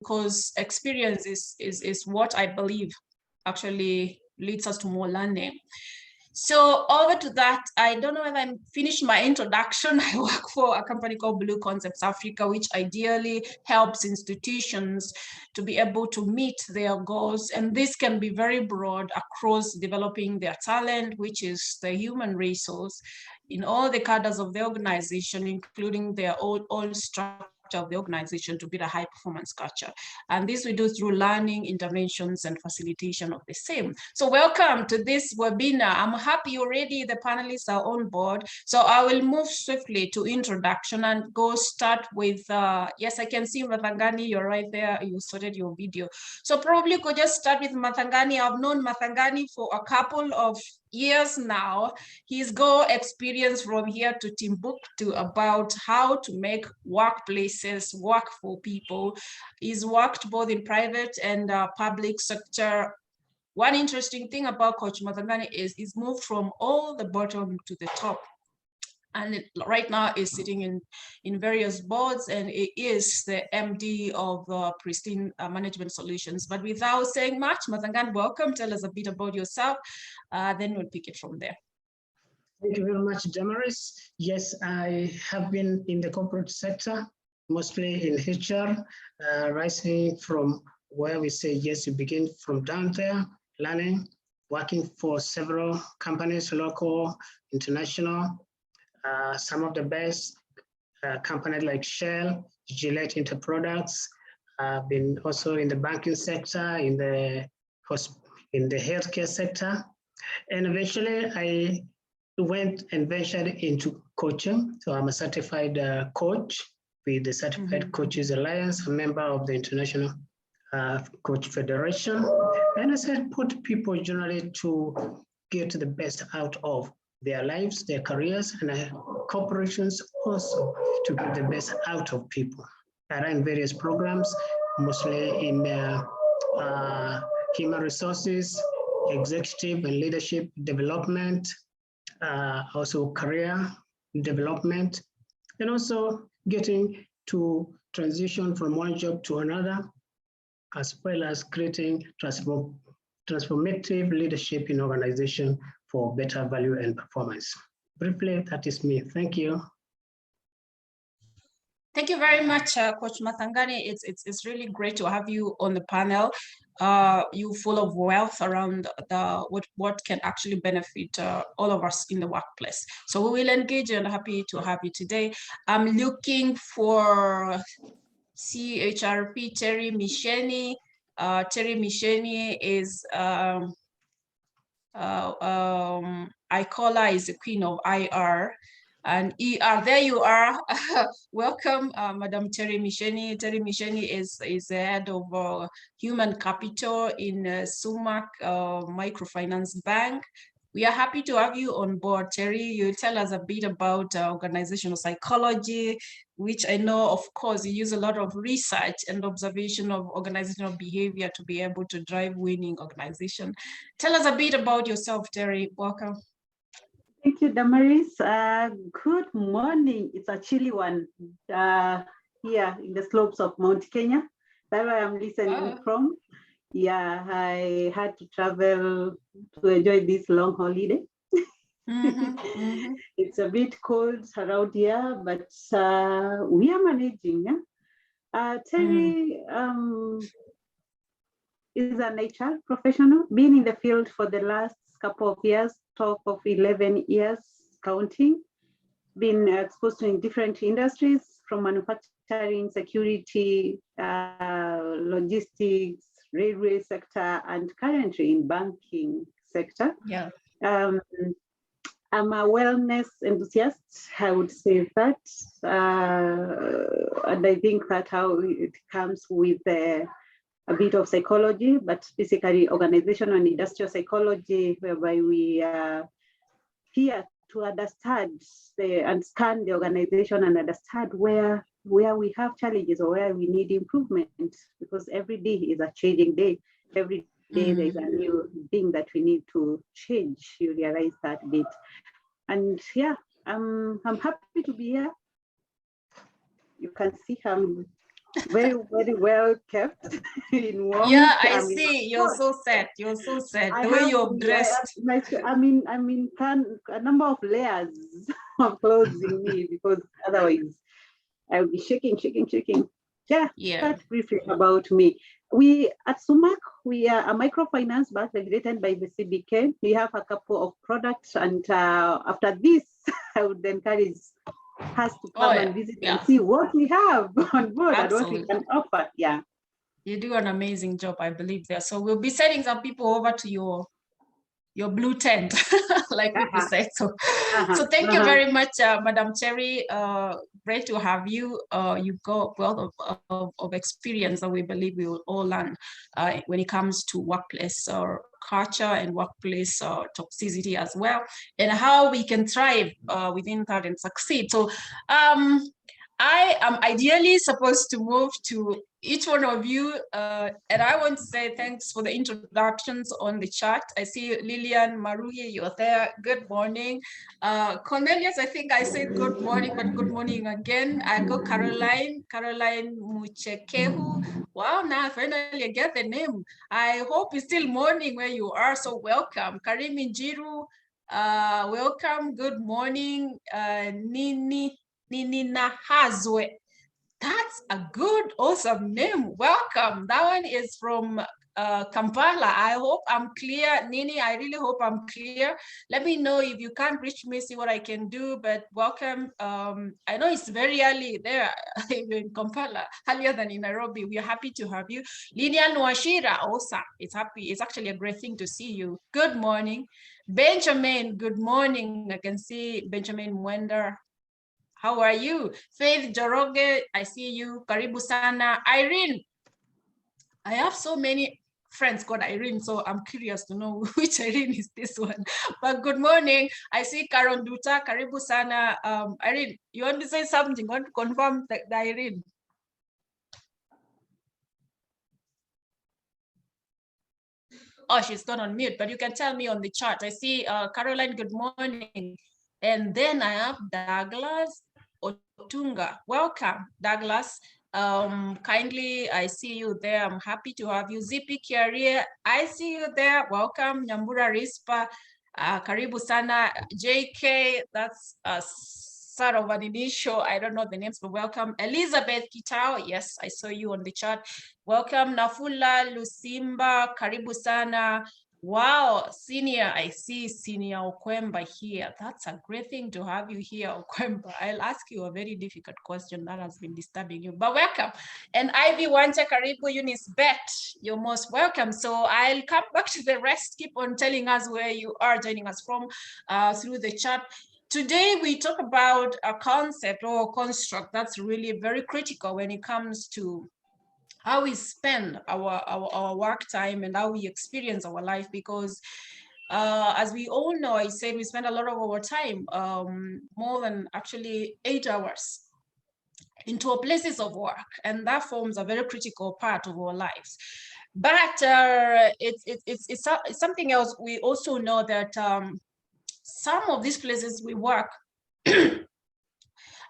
because experience is what I believe actually leads us to more learning. So over to that, I don't know whether I'm finished my introduction. I work for a company called Blue Concepts Africa, which ideally helps institutions to be able to meet their goals. And this can be very broad across developing their talent, which is the human resource, in all the cadres of the organization, including their own structure of the organization to build a high performance culture. And this we do through learning, interventions, and facilitation of the same. So welcome to this webinar. I'm happy already the panelists are on board. So I will move swiftly to introduction and go start with, yes, I can see Mathangani, you're right there. You started your video. So probably could just start with Mathangani. I've known Mathangani for a couple of years now. He's got experience from here to Timbuktu about how to make workplaces work for people. He's worked both in private and public sector. One interesting thing about Coach Mathangani is he's moved from all the bottom to the top. And right now is sitting in various boards, and it is the MD of Pristine Management Solutions. But without saying much, Mathangani, welcome. Tell us a bit about yourself. Then we'll pick it from there. Thank you very much, Damaris. Yes, I have been in the corporate sector, mostly in HR, rising from where we say, yes, you begin from down there, learning, working for several companies, local, international, some of the best companies like Shell, Gillette Interproducts. I've been also in the banking sector, in the healthcare sector. And eventually I went and ventured into coaching. So I'm a certified coach with the Certified Coaches Alliance, a member of the International Coach Federation. And I said, put people generally to get the best out of their lives, their careers, and corporations also to get the best out of people. I ran various programs, mostly in human resources, executive and leadership development, also career development, and also getting to transition from one job to another, as well as creating transformative leadership in organization for better value and performance. Briefly, that is me. Thank you. Thank you very much, Coach Mathangani. It's really great to have you on the panel. You full of wealth around what can actually benefit all of us in the workplace. So we will engage, and happy to have you today. I'm looking for CHRP Terry Misheni. Terry Misheni is I call her is the queen of IR. And ER, there you are. Welcome, Madam Terry Misheni. Terry Misheni is the head of human capital in Sumac Microfinance Bank. We are happy to have you on board, Terry. You'll tell us a bit about organizational psychology, which I know, of course, you use a lot of research and observation of organizational behavior to be able to drive winning organization. Tell us a bit about yourself, Terry. Welcome. Thank you, Damaris. Good morning. It's a chilly one here in the slopes of Mount Kenya. That's where I'm listening from. Yeah, I had to travel to enjoy this long holiday. It's a bit cold around here, but we are managing. Yeah? Terry is an HR professional, been in the field for the last couple of years, talk of 11 years counting, been exposed to in different industries from manufacturing, security, logistics, railway sector, and currently in banking sector. Yeah. I'm a wellness enthusiast, I would say that. And I think that how it comes with a bit of psychology, but basically organizational and industrial psychology, whereby we are here to understand the organization and understand where we have challenges or where we need improvement, because every day is a changing day. Every day there's a new thing that we need to change. You realize that bit. And yeah, I'm happy to be here. You can see I'm Very, very well kept in warmth. Yeah, I see. You're so sad. You're so sad. The way you're dressed. I mean, a number of layers of clothes in me, because otherwise I'll be shaking. Yeah. That briefly about me. We at Sumac, we are a microfinance bank regulated by the CBK. We have a couple of products, and after this, I would encourage us to come and visit and see what we have on board. Absolutely. And what we can offer. Yeah. You do an amazing job, I believe there. So we'll be sending some people over to your blue tent, like people say. So thank you very much, Madam Cherry. Great to have you. You've got a wealth of experience that we believe we will all learn when it comes to workplace or culture and workplace toxicity as well, and how we can thrive within that and succeed. So I am ideally supposed to move to each one of you, and I want to say thanks for the introductions on the chat. I see Lillian, Maruye, you're there. Good morning. Cornelius, I think I said good morning, but good morning again. I got Caroline Muchekehu. Wow, now finally I get the name. I hope it's still morning where you are, so welcome. Karim Injiru, welcome, good morning. Nini Nahazwe. That's a good, awesome name. Welcome. That one is from Kampala. I hope I'm clear. Nini, I really hope I'm clear. Let me know if you can't reach me, see what I can do, but welcome. I know it's very early there in Kampala, earlier than in Nairobi. We are happy to have you. Lilian Nwashira, also, it's actually a great thing to see you. Good morning. Benjamin, good morning. I can see Benjamin Mwenda. How are you? Faith Joroge, I see you. Karibu sana. Irene, I have so many friends called Irene, so I'm curious to know which Irene is this one. But good morning. I see Karon Duta. Karibu sana. Irene, you want to say something? You want to confirm the Irene? Oh, she's not on mute, but you can tell me on the chat. I see Caroline, good morning. And then I have Douglas Otunga. Welcome, Douglas. Kindly, I see you there. I'm happy to have you. Zipi Kiaria, I see you there. Welcome, Nyambura Rispa, Karibu Sana, JK, that's a sort of an initial, I don't know the names, but welcome. Elizabeth Kitao, yes, I saw you on the chat. Welcome, Nafula Lusimba, Karibu Sana. Wow, Senior, I see Senior Okwemba here. That's a great thing to have you here, Okwemba. I'll ask you a very difficult question that has been disturbing you, but welcome. And Ivy Wanja, Karibu Eunice Bet, you're most welcome. So I'll come back to the rest. Keep on telling us where you are joining us from through the chat. Today, we talk about a concept or construct that's really very critical when it comes to how we spend our work time and how we experience our life, because as we all know, I said we spend a lot of our time, more than actually 8 hours into our places of work, and that forms a very critical part of our lives. But it's something else. We also know that some of these places we work,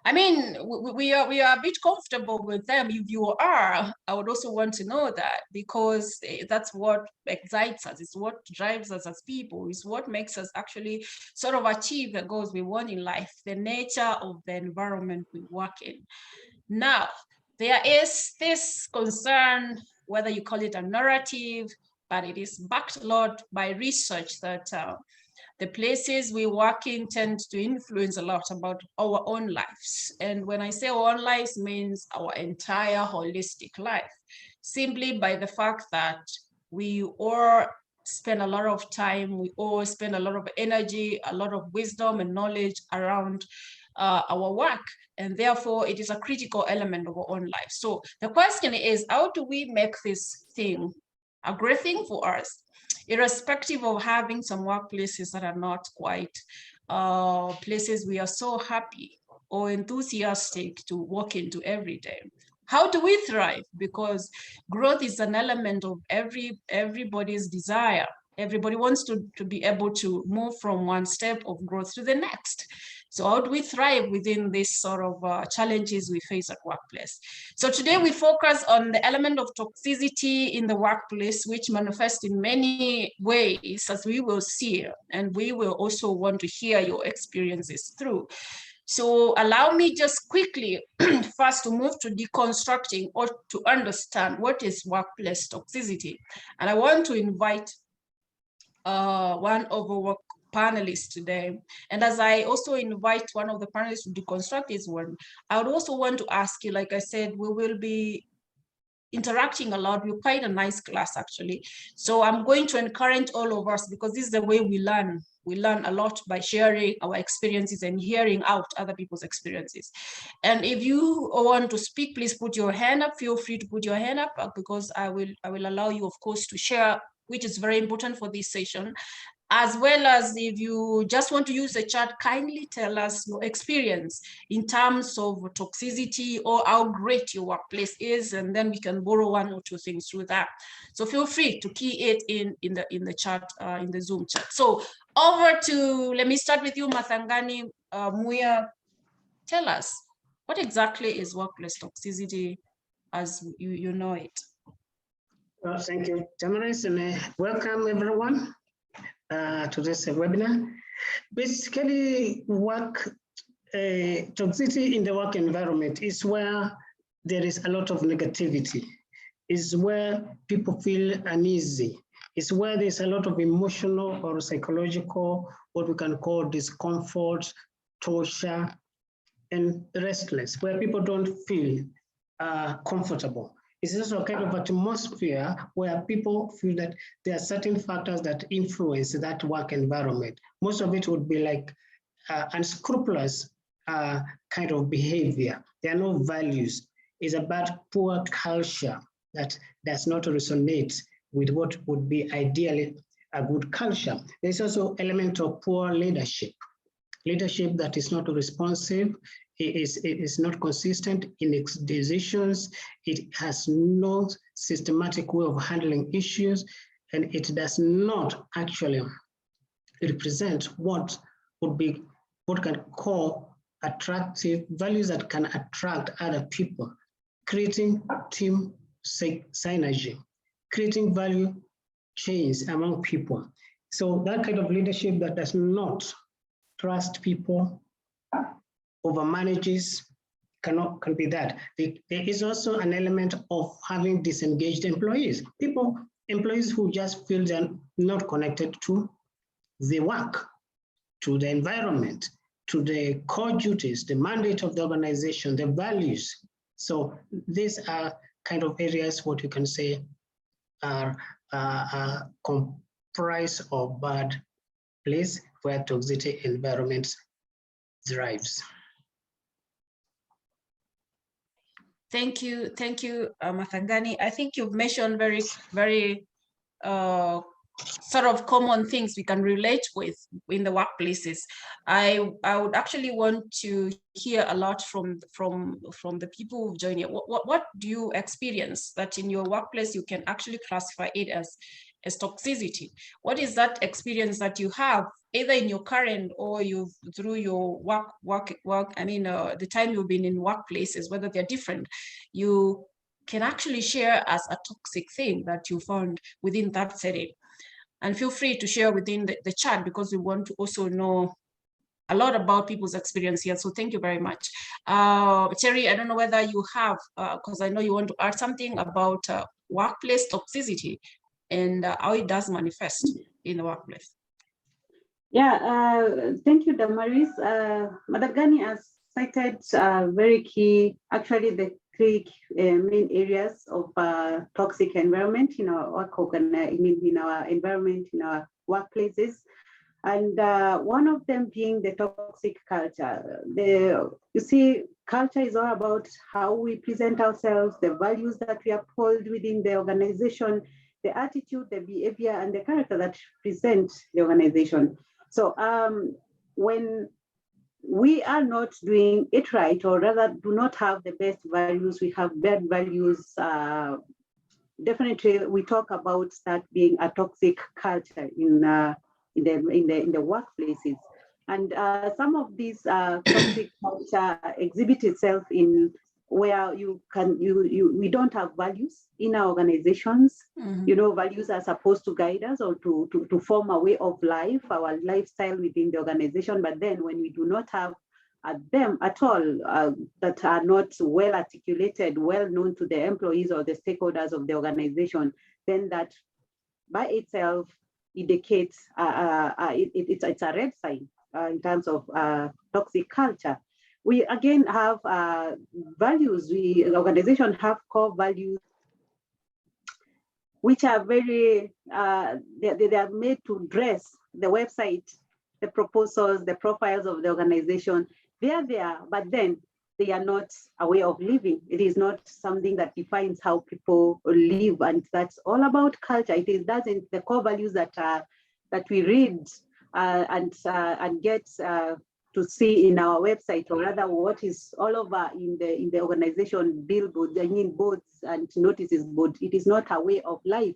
I mean, we are a bit comfortable with them. If you are, I would also want to know that, because that's what excites us. It's what drives us as people. It's what makes us actually sort of achieve the goals we want in life, the nature of the environment we work in. Now, there is this concern, whether you call it a narrative, but it is backed a lot by research that the places we work in tend to influence a lot about our own lives. And when I say our own lives, means our entire holistic life, simply by the fact that we all spend a lot of time, we all spend a lot of energy, a lot of wisdom and knowledge around our work. And therefore, it is a critical element of our own life. So the question is, how do we make this thing a great thing for us, irrespective of having some workplaces that are not quite places we are so happy or enthusiastic to walk into every day? How do we thrive? Because growth is an element of everybody's desire. Everybody wants to be able to move from one step of growth to the next. So how do we thrive within this sort of challenges we face at workplace? So today we focus on the element of toxicity in the workplace, which manifests in many ways, as we will see, and we will also want to hear your experiences through. So allow me just quickly first to move to deconstructing or to understand what is workplace toxicity. And I want to invite one of our panelists today. And as I also invite one of the panelists to deconstruct this one, I would also want to ask you, like I said, we will be interacting a lot. We're quite a nice class, actually. So I'm going to encourage all of us, because this is the way we learn. We learn a lot by sharing our experiences and hearing out other people's experiences. And if you want to speak, please put your hand up. Feel free to put your hand up, because I will allow you, of course, to share, which is very important for this session. As well as if you just want to use the chat, kindly tell us your experience in terms of toxicity or how great your workplace is, and then we can borrow one or two things through that. So feel free to key it in the chat, in the Zoom chat. So over to, let me start with you, Mathangani. Muya, tell us, what exactly is workplace toxicity as you know it? Well, thank you, Damaris, and welcome everyone to this webinar. Basically, toxicity in the work environment is where there is a lot of negativity, is where people feel uneasy, is where there's a lot of emotional or psychological, what we can call discomfort, torture, and restless, where people don't feel comfortable. It's also a kind of atmosphere where people feel that there are certain factors that influence that work environment. Most of it would be like unscrupulous kind of behavior. There are no values. It's about poor culture that does not resonate with what would be ideally a good culture. There's also element of poor leadership. Leadership that is not responsive, it is not consistent in its decisions, it has no systematic way of handling issues, and it does not actually represent what would be, what can call attractive values that can attract other people, creating team synergy, creating value chains among people. So that kind of leadership that does not trust people, overmanages, can be that. There is also an element of having disengaged employees. Employees who just feel they're not connected to the work, to the environment, to the core duties, the mandate of the organization, the values. So these are kind of areas what you can say are comprised of bad place where toxicity environment thrives. Thank you, Mathangani. I think you've mentioned very, very sort of common things we can relate with in the workplaces. I would actually want to hear a lot from the people who've joined you. What do you experience that in your workplace you can actually classify it as toxicity? What is that experience that you have either in your current or you've through your work? I mean, the time you've been in workplaces, whether they're different, you can actually share as a toxic thing that you found within that setting. And feel free to share within the chat, because we want to also know a lot about people's experience here. So thank you very much. Terry, I don't know whether you have, because I know you want to add something about workplace toxicity and how it does manifest in the workplace. Yeah, thank you, Damaris. Madam Gani has cited very key, actually the three main areas of toxic environment in our work, in our environment, in our workplaces. And one of them being the toxic culture. You see, culture is all about how we present ourselves, the values that we uphold within the organization, the attitude, the behavior, and the character that present the organization. So when we are not doing it right, or rather do not have the best values, we have bad values, definitely we talk about that being a toxic culture in the workplaces. And some of these toxic culture exhibit itself in where we don't have values in our organizations. Mm-hmm. Values are supposed to guide us or to form a way of life, our lifestyle within the organization. But then when we do not have them at all, that are not well articulated, well known to the employees or the stakeholders of the organization, then that by itself indicates it's a red sign in terms of toxic culture. We again have values. Organizations have core values which are very, they are made to dress the website, the proposals, the profiles of the organization. They are there, but then they are not a way of living. It is not something that defines how people live, and that's all about culture. It doesn't, the core values that we read and get to see in our website, or rather what is all over in the organization billboards, boards and notices board. It is not a way of life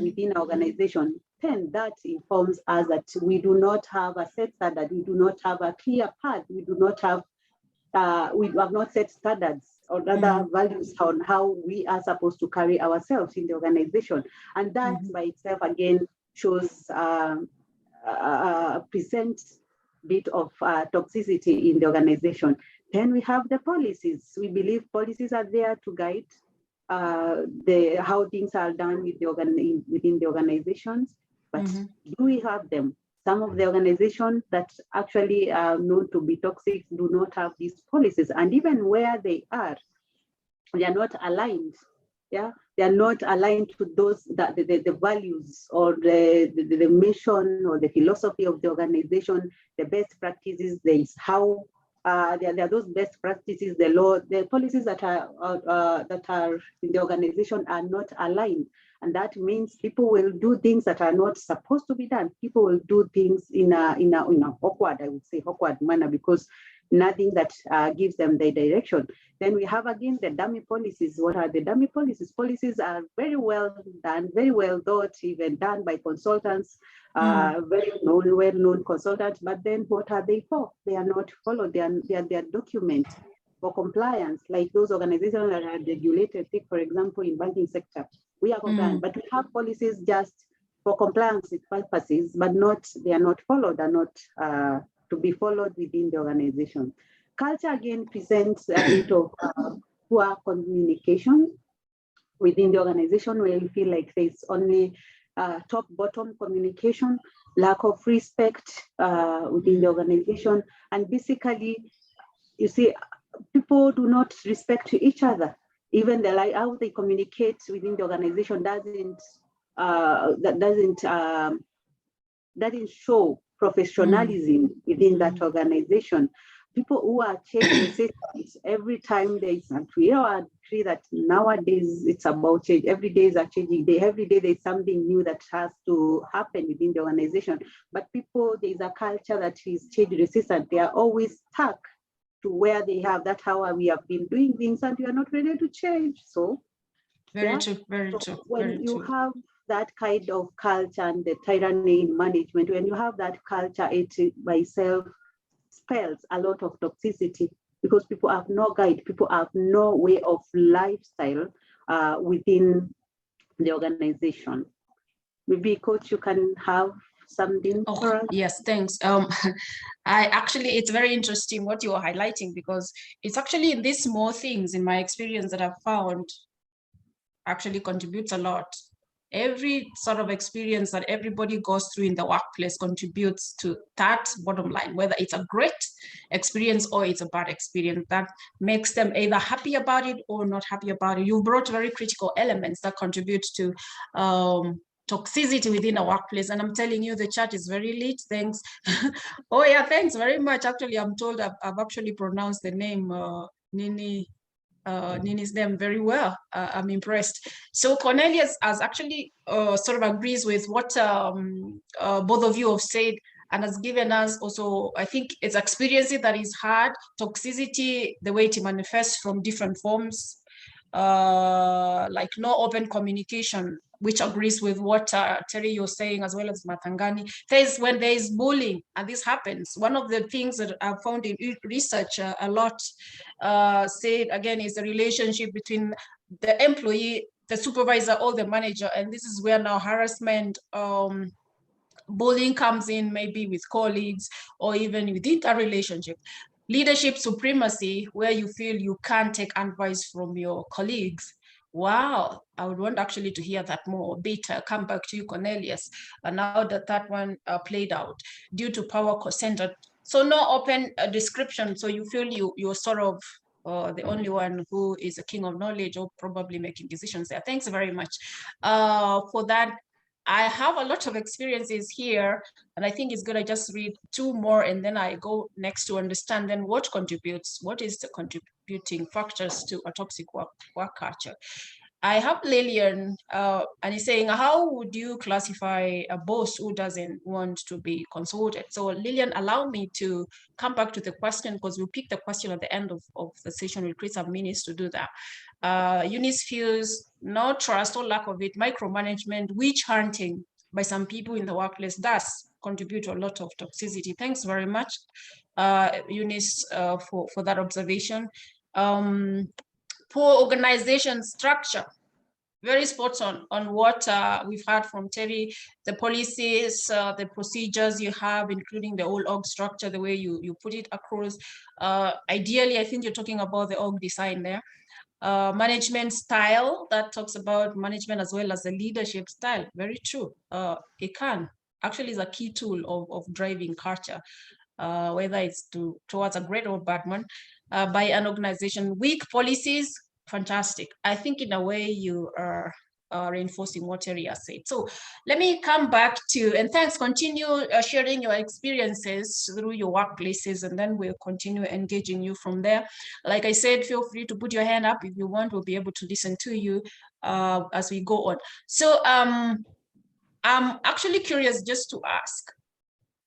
within our organization. Then that informs us that we do not have a set standard, we do not have a clear path, we have not set standards or other values on how we are supposed to carry ourselves in the organization. And that by itself again shows present bit of toxicity in the organization. Then we have the policies. We believe policies are there to guide how things are done within the organizations, but do we have them? Some of the organizations that actually are known to be toxic do not have these policies, and even where they are not aligned. Yeah, they are not aligned to those the values or the mission or the philosophy of the organization, the best practices. There is how there are those best practices, the law, the policies that are in the organization are not aligned, and that means people will do things that are not supposed to be done. People will do things in a awkward, I would say, awkward manner, because nothing that gives them the direction. Then we have again the dummy policies. What are the dummy policies? Policies are very well done, very well thought, even done by consultants, well-known consultants. But then what are they for? They are not followed. They are documents for compliance, like those organizations that are regulated. Take, for example, in banking sector, we are compliant, but we have policies just for compliance purposes, but they are not followed, are not to be followed within the organization. Culture again presents a bit of poor communication within the organization, where you feel like there's only top-bottom communication, lack of respect within the organization, and basically, you see, people do not respect each other. Even how they communicate within the organization doesn't show professionalism within that organization. People who are change resistant every time we all agree that nowadays it's about change. Every day is a changing day. Every day there's something new that has to happen within the organization. But there's a culture that is change resistant. They are always stuck to where they have. That's how we have been doing things, and we are not ready to change. So very true. When you have that kind of culture and the tyranny in management, when you have that culture, it by itself spells a lot of toxicity, because people have no guide, people have no way of lifestyle within the organization. Maybe Coach, you can have something for us? Yes, thanks. It's very interesting what you are highlighting, because it's actually in these small things in my experience that I've found actually contributes a lot. Every sort of experience that everybody goes through in the workplace contributes to that bottom line, whether it's a great experience or it's a bad experience, that makes them either happy about it or not happy about it. You brought very critical elements that contribute to toxicity within a workplace, and I'm telling you, the chat is very lit. Thanks. Oh yeah, thanks very much. Actually, I'm told I've actually pronounced the name Nini's name very well. I'm impressed. So Cornelius has actually sort of agrees with what both of you have said, and has given us also, I think it's experiencing that is hard, toxicity, the way it manifests from different forms, like no open communication which agrees with what Terry, you're saying, as well as Matangani. There's when there is bullying, and this happens. One of the things that I've found in research a lot, said again, is the relationship between the employee, the supervisor, or the manager, and this is where now harassment, bullying comes in, maybe with colleagues or even within a relationship. Leadership supremacy, where you feel you can't take advice from your colleagues. Wow, I would want actually to hear that more. Beta, come back to you, Cornelius. And now that one played out due to power centered. So no open description. So you feel you're sort of the only one who is a king of knowledge or probably making decisions there. Thanks very much for that. I have a lot of experiences here, and I think it's good I just read two more and then I go next to understand then what contributes, what is the contributing factors to a toxic work culture. I have Lillian, and he's saying, how would you classify a boss who doesn't want to be consulted? So Lillian, allow me to come back to the question, because we'll pick the question at the end of the session. We'll create some minutes to do that. Eunice feels no trust or lack of it, micromanagement, witch hunting by some people in the workplace does contribute to a lot of toxicity. Thanks very much, Eunice, for that observation. Poor organization structure, very spot on what we've heard from Terry, the policies, the procedures you have, including the whole org structure, the way you put it across. Ideally, I think you're talking about the org design there. Management style, that talks about management as well as the leadership style. Very true. It can actually is a key tool of driving culture, whether it's towards a great or bad one. By an organization. Weak policies, fantastic. I think in a way you are reinforcing what Terry has said. So let me come back to, and thanks, continue sharing your experiences through your workplaces, and then we'll continue engaging you from there. Like I said, feel free to put your hand up if you want. We'll be able to listen to you as we go on. So I'm actually curious just to ask,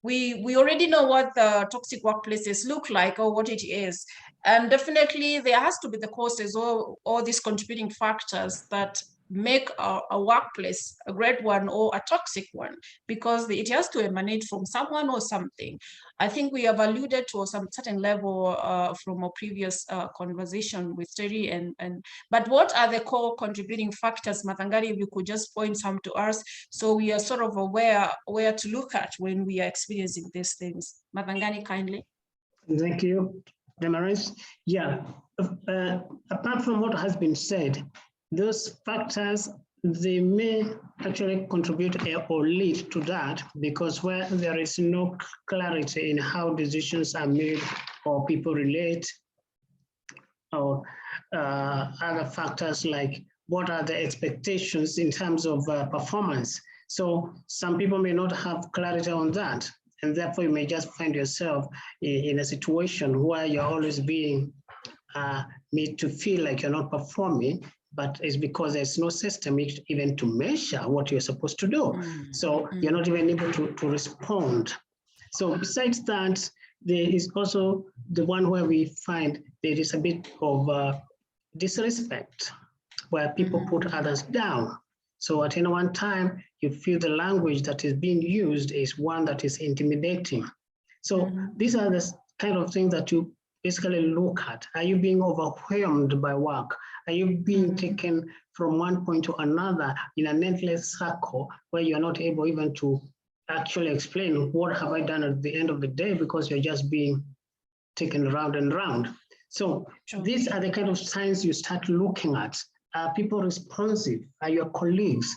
we already know what the toxic workplaces look like or what it is. And definitely there has to be the causes or all these contributing factors that make a workplace a great one or a toxic one, because it has to emanate from someone or something. I think we have alluded to some certain level from a previous conversation with Terry, but what are the core contributing factors, Mathangari, if you could just point some to us so we are sort of aware where to look at when we are experiencing these things. Mathangani, kindly. Thank you, Damaris. Yeah, apart from what has been said, those factors, they may actually contribute or lead to that, because where there is no clarity in how decisions are made or people relate, or other factors like what are the expectations in terms of performance. So some people may not have clarity on that, and therefore you may just find yourself in a situation where you're always being made to feel like you're not performing, but it's because there's no system even to measure what you're supposed to do. So you're not even able to respond. So besides that, there is also the one where we find there is a bit of disrespect, where people put others down. So at any one time, you feel the language that is being used is one that is intimidating. So these are the kind of things that you basically look at. Are you being overwhelmed by work? Are you being taken from one point to another in an endless circle where you're not able even to actually explain what have I done at the end of the day, because you're just being taken round and round. So these are the kind of signs you start looking at. Are people responsive? Are your colleagues?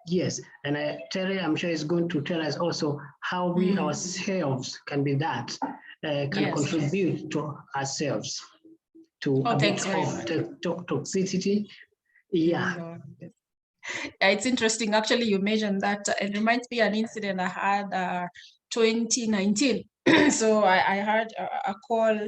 Yes, and Terry, I'm sure, is going to tell us also how we ourselves can be that, contribute to ourselves to a bit of toxicity. Yeah. It's interesting, actually, you mentioned that. It reminds me of an incident I had 2019. So I had a call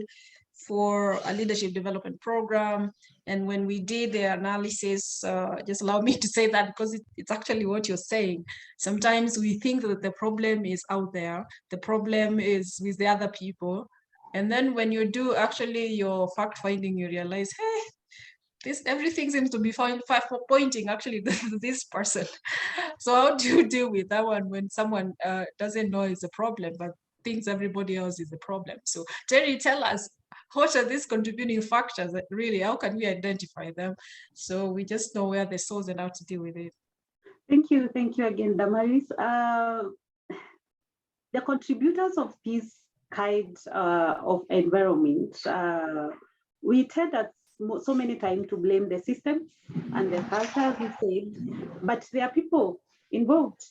for a leadership development program. And when we did the analysis, just allow me to say that because it's actually what you're saying. Sometimes we think that the problem is out there, the problem is with the other people. And then when you do actually your fact finding, you realize, hey, everything seems to be pointing actually to this person. So how do you deal with that one when someone doesn't know it's a problem, but thinks everybody else is a problem? So Terry, tell us, what are these contributing factors that really, how can we identify them so we just know where the source and how to deal with it? Thank you again, Damaris. The contributors of these kinds of environment, we tend at so many times to blame the system and the culture, as you said, but there are people involved.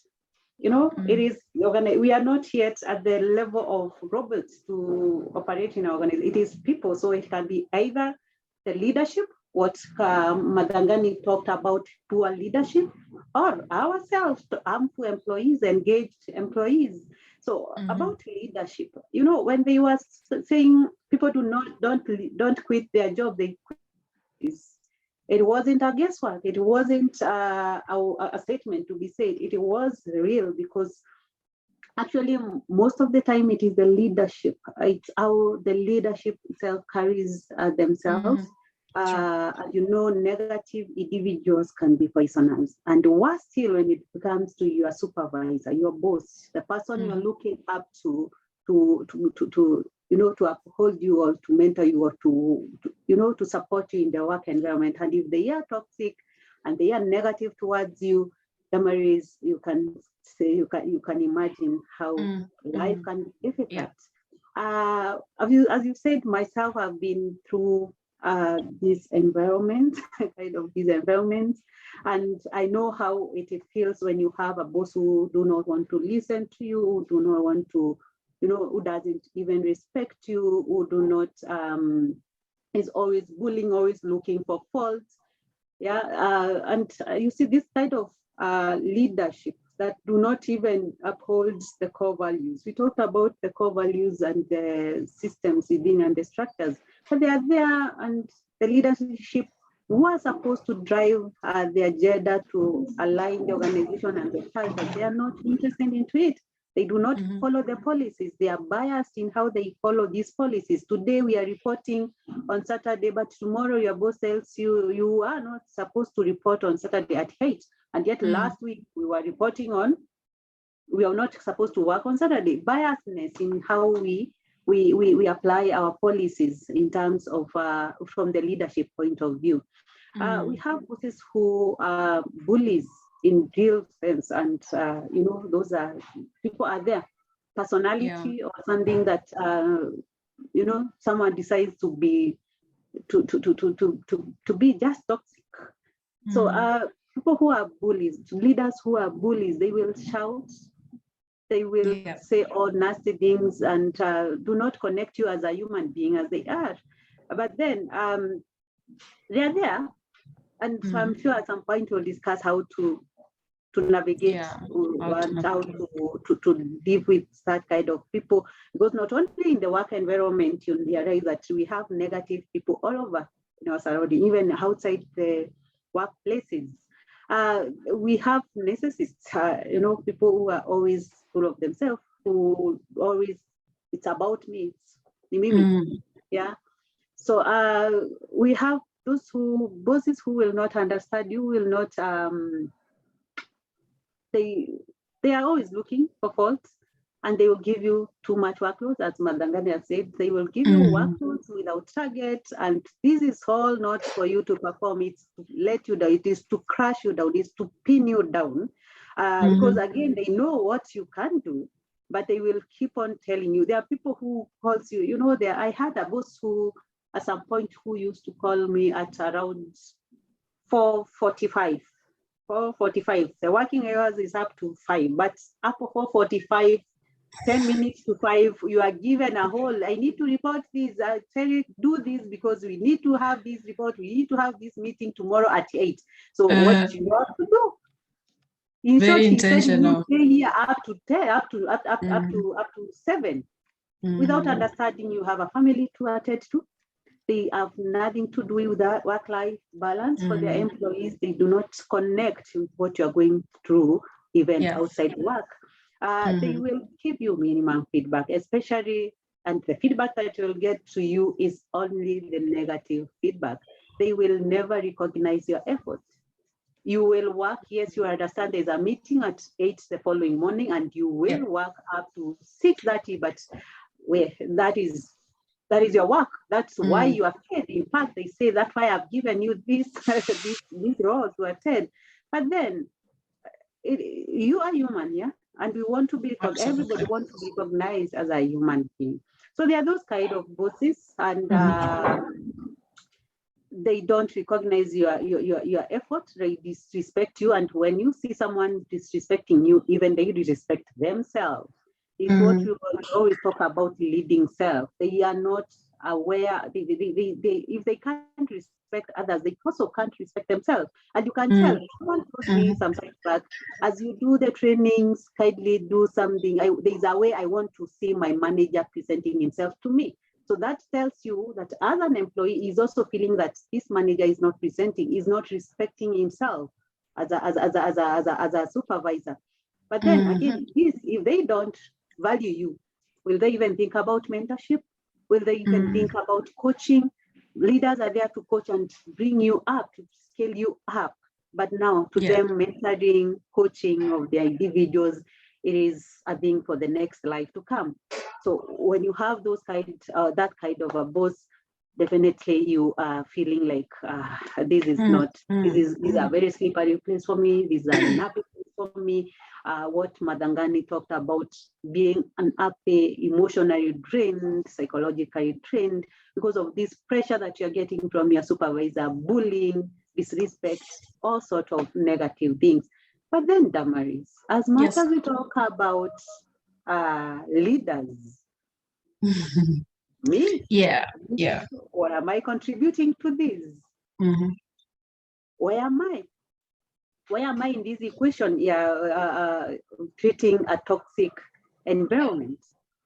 You know, it is we are not yet at the level of robots to operate in our organization. It is people, so it can be either the leadership, what Madangani talked about, poor leadership, or ourselves, harmful employees, engaged employees. So about leadership, you know, when they were saying people don't quit their job, they quit. It wasn't a guesswork. It wasn't a statement to be said. It was real, because actually most of the time it is the leadership. It's how the leadership itself carries themselves. As you know, negative individuals can be poisonous. And worse still, when it comes to your supervisor, your boss, the person you're looking up to you know, to uphold you or to mentor you or to you know, to support you in the work environment. And if they are toxic and they are negative towards you, Damaris, you can say, you can imagine how life can be difficult. As you said, myself, I've been through this environment, kind of these environments, and I know how it feels when you have a boss who do not want to listen to you, who do not want to, you know, who doesn't even respect you, who do not, is always bullying, always looking for faults. And you see this kind of leadership that do not even uphold the core values. We talked about the core values and the systems within and the structures, but they are there, and the leadership was supposed to drive the agenda to align the organization and the culture. They are not interested into it. They do not follow the policies. They are biased in how they follow these policies. Today we are reporting on Saturday, but tomorrow your boss tells you you are not supposed to report on Saturday at 8. And yet last week we were reporting on, we are not supposed to work on Saturday. Biasness in how we apply our policies in terms of from the leadership point of view. We have bosses who are bullies in real sense, and you know, those are people are there, personality or something that you know, someone decides to be to be just toxic. So people who are bullies, leaders who are bullies, they will shout, they will say all nasty things, and do not connect you as a human being as they are. But then they're there, and so I'm sure at some point we'll discuss how to navigate and how to deal with that kind of people, because not only in the work environment you realize that we have negative people all over in our surrounding, even outside the workplaces. We have narcissists, you know, people who are always full of themselves, who always, it's about me, it's me. So we have those bosses who will not understand you, will not they are always looking for faults, and they will give you too much workload, as Madangani has said. They will give you workloads without targets, and this is all not for you to perform. It's to let you down. It is to crush you down. It's to pin you down, because again, they know what you can do, but they will keep on telling you. There are people who calls you. You know, I had a boss who, at some point, who used to call me at around 4:45. 4:45. The working hours is up to 5, but up to 4:45, 10 minutes to 5, you are given a whole, I need to report this, I tell you, do this because we need to have this report, we need to have this meeting tomorrow at 8. So what you have to do? In short, he said you stay here up to 10, up to 7, without understanding you have a family to attend to. They have nothing to do with that work-life balance for their employees. They do not connect with what you're going through, even outside work. They will give you minimum feedback, especially, and the feedback that will get to you is only the negative feedback. they will never recognize your effort. You will work, yes, you understand there's a meeting at 8 the following morning, and you will work up to 6:30, but that is your work. That's why you are paid. In fact, they say that's why I've given you this these roles to attend. But then you are human, yeah? And we want to be, everybody wants to be recognized as a human being. So there are those kind of bosses, and they don't recognize your effort. They disrespect you, and when you see someone disrespecting you, even they disrespect themselves. It's what we always talk about, leading self. They are not aware. If they can't respect others, they also can't respect themselves. And you can tell. Someone told me some time back, as you do the trainings, kindly do something. There's a way I want to see my manager presenting himself to me. So that tells you that as an employee, is also feeling that this manager is not presenting, is not respecting himself as a supervisor. But then again, if they don't value you, will they even think about mentorship? Will they even think about coaching? Leaders are there to coach and bring you up, to scale you up. But now to them, mentoring, coaching of the individuals, it is a thing for the next life to come. So when you have those that kind of a boss, definitely you are feeling like this is not, this is a very slippery place for me. This is an happy place for me. What Madangani talked about, being unhappy, emotionally drained, psychologically drained because of this pressure that you're getting from your supervisor, bullying, disrespect, all sorts of negative things. But then, Damaris, as much as we talk about leaders, me, what am I contributing to this? Where am I? Where am I in this equation? Treating a toxic environment.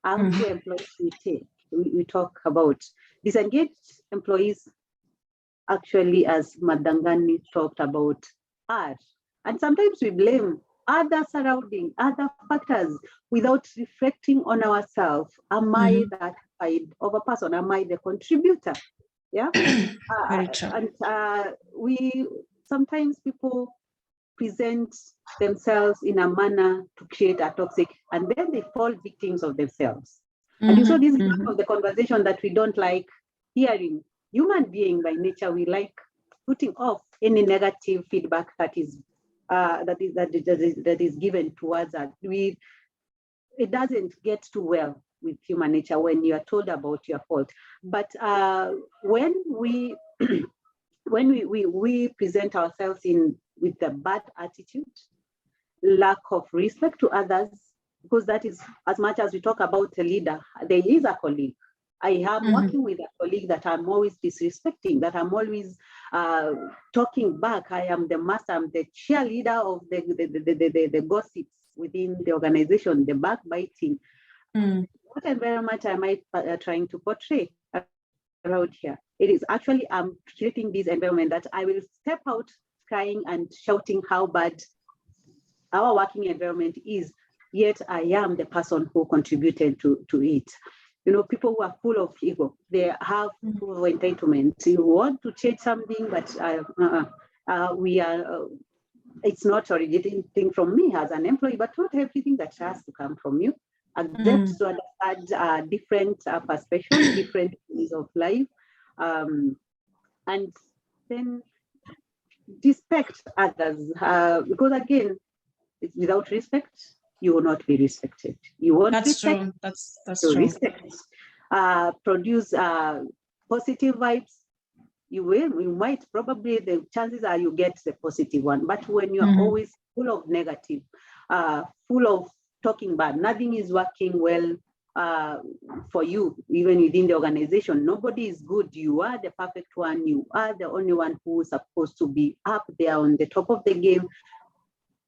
How do employees we talk about disengaged employees? Actually, as Madangani talked about, are, and sometimes we blame other surrounding, other factors without reflecting on ourselves. Am I that kind of a person? Am I the contributor? Yeah. Very true. And sometimes people present themselves in a manner to create a toxic, and then they fall victims of themselves. And you saw this is one of the conversation that we don't like hearing. Human being by nature, we like putting off any negative feedback that is given towards us. It doesn't get too well with human nature when you are told about your fault. But when we we present ourselves with the bad attitude, lack of respect to others, because that is, as much as we talk about a leader, there is a colleague. I am working with a colleague that I'm always disrespecting, that I'm always talking back. I am the master, I'm the cheerleader of the gossips within the organization, the backbiting. What environment am I trying to portray around here? It is actually, I'm creating this environment that I will step out crying and shouting how bad our working environment is, yet I am the person who contributed to it. You know, people who are full of ego, they have full of entitlement. You want to change something, but it's not originating from me as an employee, but not everything that has to come from you. Accept to understand different perspectives, different ways of life, and then respect others. Because again, without respect, you will not be respected. You want respect. True. That's to true. Respect. Produce positive vibes. You might, probably the chances are you get the positive one. But when you're always full of negative, full of talking bad, nothing is working well for you, even within the organization. Nobody is good. You are the perfect one. You are the only one who is supposed to be up there on the top of the game.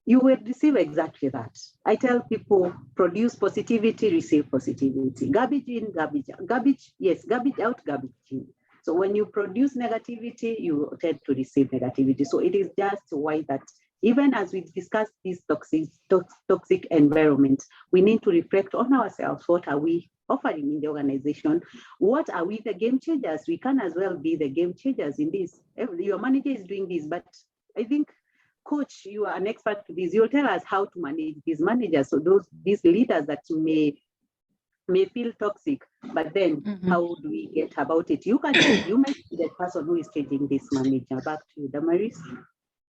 You will receive exactly that. I tell people, produce positivity, receive positivity. Garbage in, garbage out. Garbage, yes, garbage out, garbage in. So when you produce negativity, you tend to receive negativity. So it is just why that even as we discuss this toxic environment, we need to reflect on ourselves. What are we offering in the organization? What are we the game changers? We can as well be the game changers in this. Your manager is doing this, but I think, coach, you are an expert to this. You'll tell us how to manage these managers. So these leaders that may feel toxic, but then how do we get about it? You might be the person who is changing this manager. Back to you, Damaris.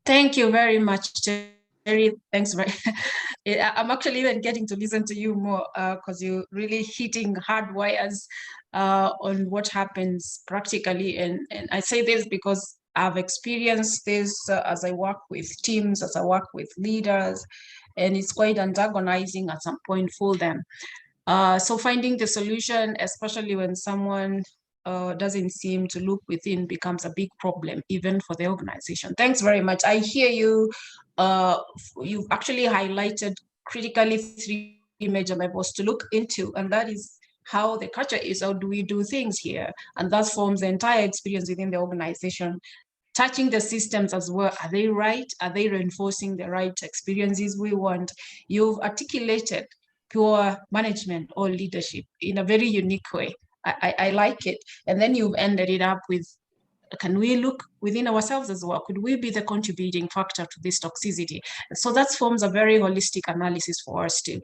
Thank you very much, Terry. Thanks very. I'm actually even getting to listen to you more because you're really hitting hard wires on what happens practically. And I say this because I've experienced this as I work with teams, as I work with leaders, and it's quite antagonizing at some point for them. So finding the solution, especially when someone doesn't seem to look within, becomes a big problem, even for the organization. Thanks very much. I hear you. You've actually highlighted critically 3 major levels to look into, and that is how the culture is, how do we do things here? And that forms the entire experience within the organization. Touching the systems as well. Are they right? Are they reinforcing the right experiences we want? You've articulated pure management or leadership in a very unique way. I like it. And then you've ended it up with, can we look within ourselves as well? Could we be the contributing factor to this toxicity? So that forms a very holistic analysis for us to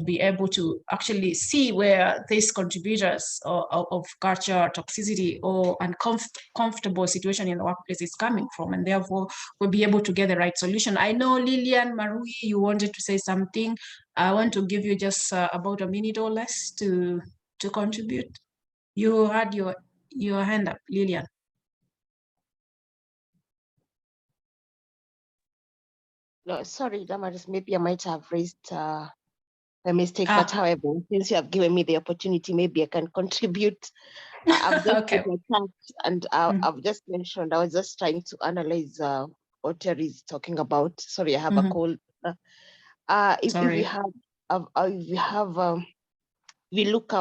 be able to actually see where these contributors of culture, toxicity, or uncomfortable situation in the workplace is coming from, and therefore we'll be able to get the right solution. I know Lilian Marui, you wanted to say something. I want to give you just about a minute or less to contribute. You had your hand up, Lilian. No, sorry, Damaris, maybe I might have raised a mistake, but however, since you have given me the opportunity, maybe I can contribute. I've just okay. my chat, and I've just mentioned, I was just trying to analyze what Terry is talking about. Sorry, I have a cold. If we look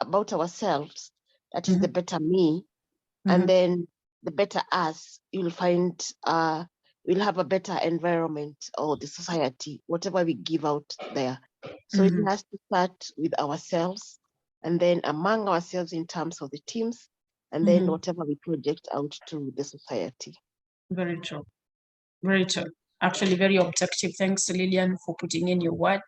about ourselves, that is the better me, and then the better us, you'll find we'll have a better environment, or the society, whatever we give out there. So it has to start with ourselves, and then among ourselves in terms of the teams, and then whatever we project out to the society. Very true. Very true. Actually, very objective. Thanks, Lilian, for putting in your word.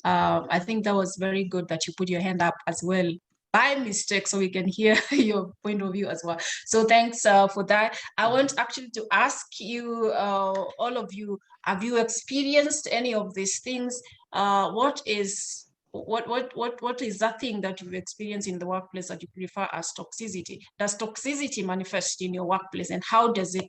I think that was very good that you put your hand up as well by mistake, so we can hear your point of view as well. So thanks for that. I want actually to ask you, all of you, have you experienced any of these things? What is that thing that you've experienced in the workplace that you prefer as toxicity? Does toxicity manifest in your workplace, and how does it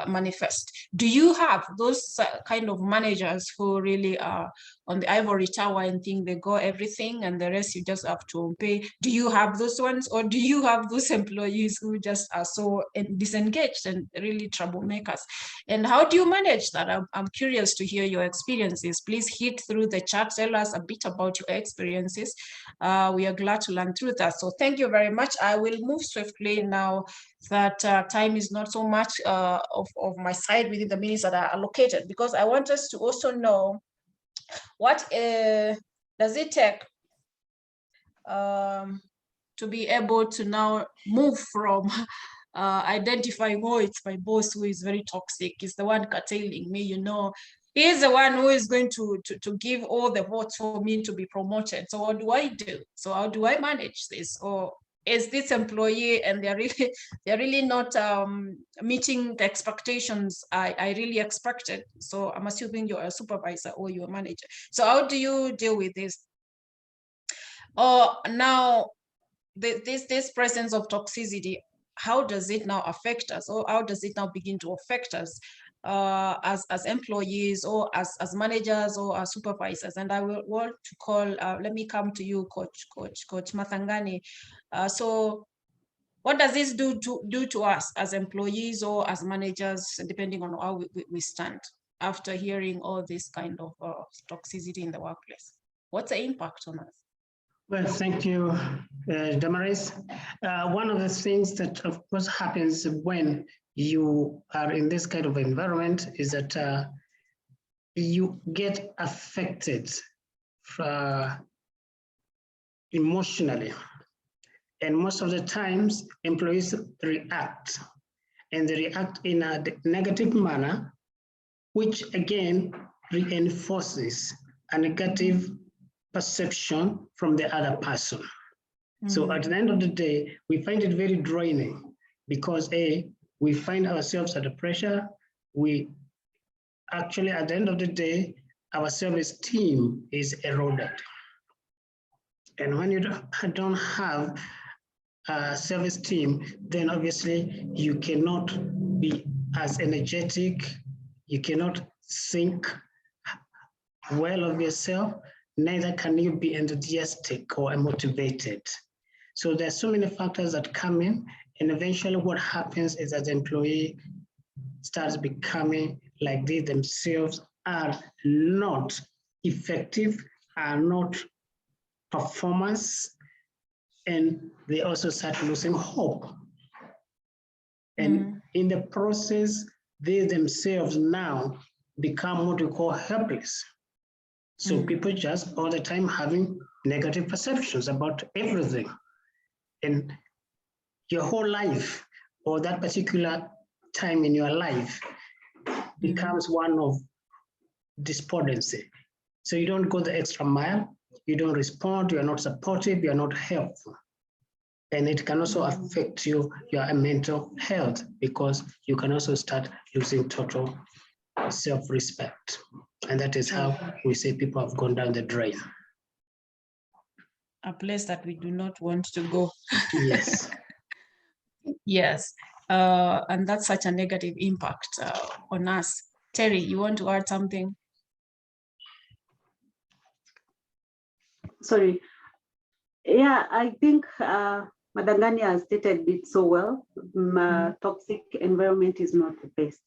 manifest? Do you have those kind of managers who really are on the ivory tower and think they got everything and the rest you just have to pay? Do you have those ones, or do you have those employees who just are so disengaged and really troublemakers? And how do you manage that? I'm curious to hear your experiences. Please hit through the chat, tell us a bit about your experiences. We are glad to learn through that. So thank you very much. I will move swiftly now that time is not so much of my side within the minutes that are allocated, because I want us to also know what does it take to be able to now move from identifying, oh, it's my boss who is very toxic, is the one curtailing me, you know, he's the one who is going to give all the votes for me to be promoted. So what do I do? So how do I manage this? Or is this employee and they're really not meeting the expectations I really expected? So I'm assuming you're a supervisor or you're a manager. So how do you deal with this? Now this presence of toxicity, how does it now affect us, or how does it now begin to affect us as employees, or as managers, or as supervisors? And I will want to call, let me come to you, Coach Mathangani. So what does this do to us as employees or as managers, depending on how we stand after hearing all this kind of toxicity in the workplace? What's the impact on us? Well, thank you, Damaris. One of the things that, of course, happens when you are in this kind of environment is that you get affected emotionally. And most of the times, employees react, and they react in a negative manner, which again reinforces a negative perception from the other person. So at the end of the day, we find it very draining because we find ourselves under pressure. We actually, at the end of the day, our self-esteem is eroded. And when you don't have self-esteem, then obviously you cannot be as energetic, you cannot think well of yourself, neither can you be enthusiastic or motivated. So there's so many factors that come in, and eventually what happens is that the employee starts becoming like they themselves are not effective, are not performance, and they also start losing hope. And in the process, they themselves now become what we call helpless. So people just all the time having negative perceptions about everything. And your whole life or that particular time in your life becomes one of despondency. So you don't go the extra mile, you don't respond, you're not supportive, you're not helpful. And it can also affect your mental health because you can also start losing total self-respect. And that is how we say people have gone down the drain. A place that we do not want to go. Yes. Yes. And that's such a negative impact on us. Terry, you want to add something? Sorry. Yeah, I think Madangani has stated it so well. Toxic environment is not the best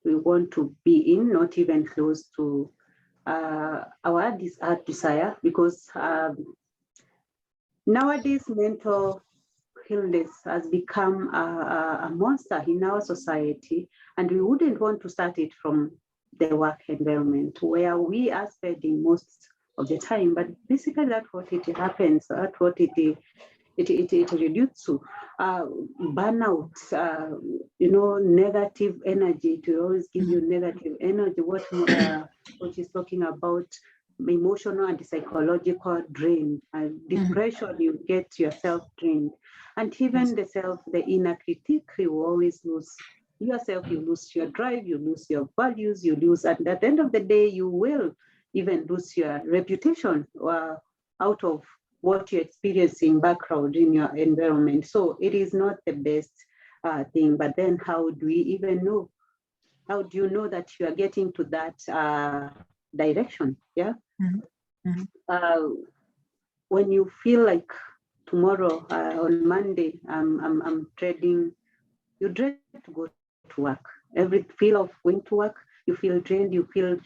we want to be in, not even close to our desire, because nowadays mental illness has become a monster in our society, and we wouldn't want to start it from the work environment where we are spending most of the time. But basically that's what it happens, that's what it reduces to. Burnout, negative energy, to always give you negative energy, what she's talking about, emotional and psychological drain, depression, you get yourself drained. And even the inner critique, you always lose yourself, you lose your drive, you lose your values, you lose, and at the end of the day, you will even lose your reputation out of what you're experiencing background in your environment. So it is not the best thing, but then how do we even know? How do you know that you are getting to that direction? Yeah. When you feel like tomorrow on Monday, I'm dreading, you dread to go to work. Every feel of going to work, you feel drained, you feel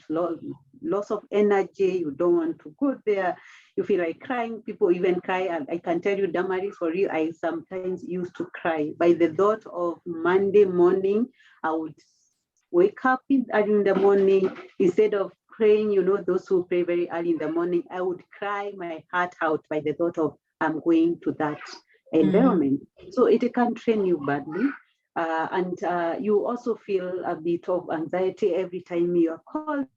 loss of energy, you don't want to go there, you feel like crying. People even cry. I can tell you, Damaris, for real, I sometimes used to cry by the thought of Monday morning. I would wake up early in the morning, instead of praying, those who pray very early in the morning, I would cry my heart out by the thought of I'm going to that environment. So it can train you badly. And you also feel a bit of anxiety every time you are called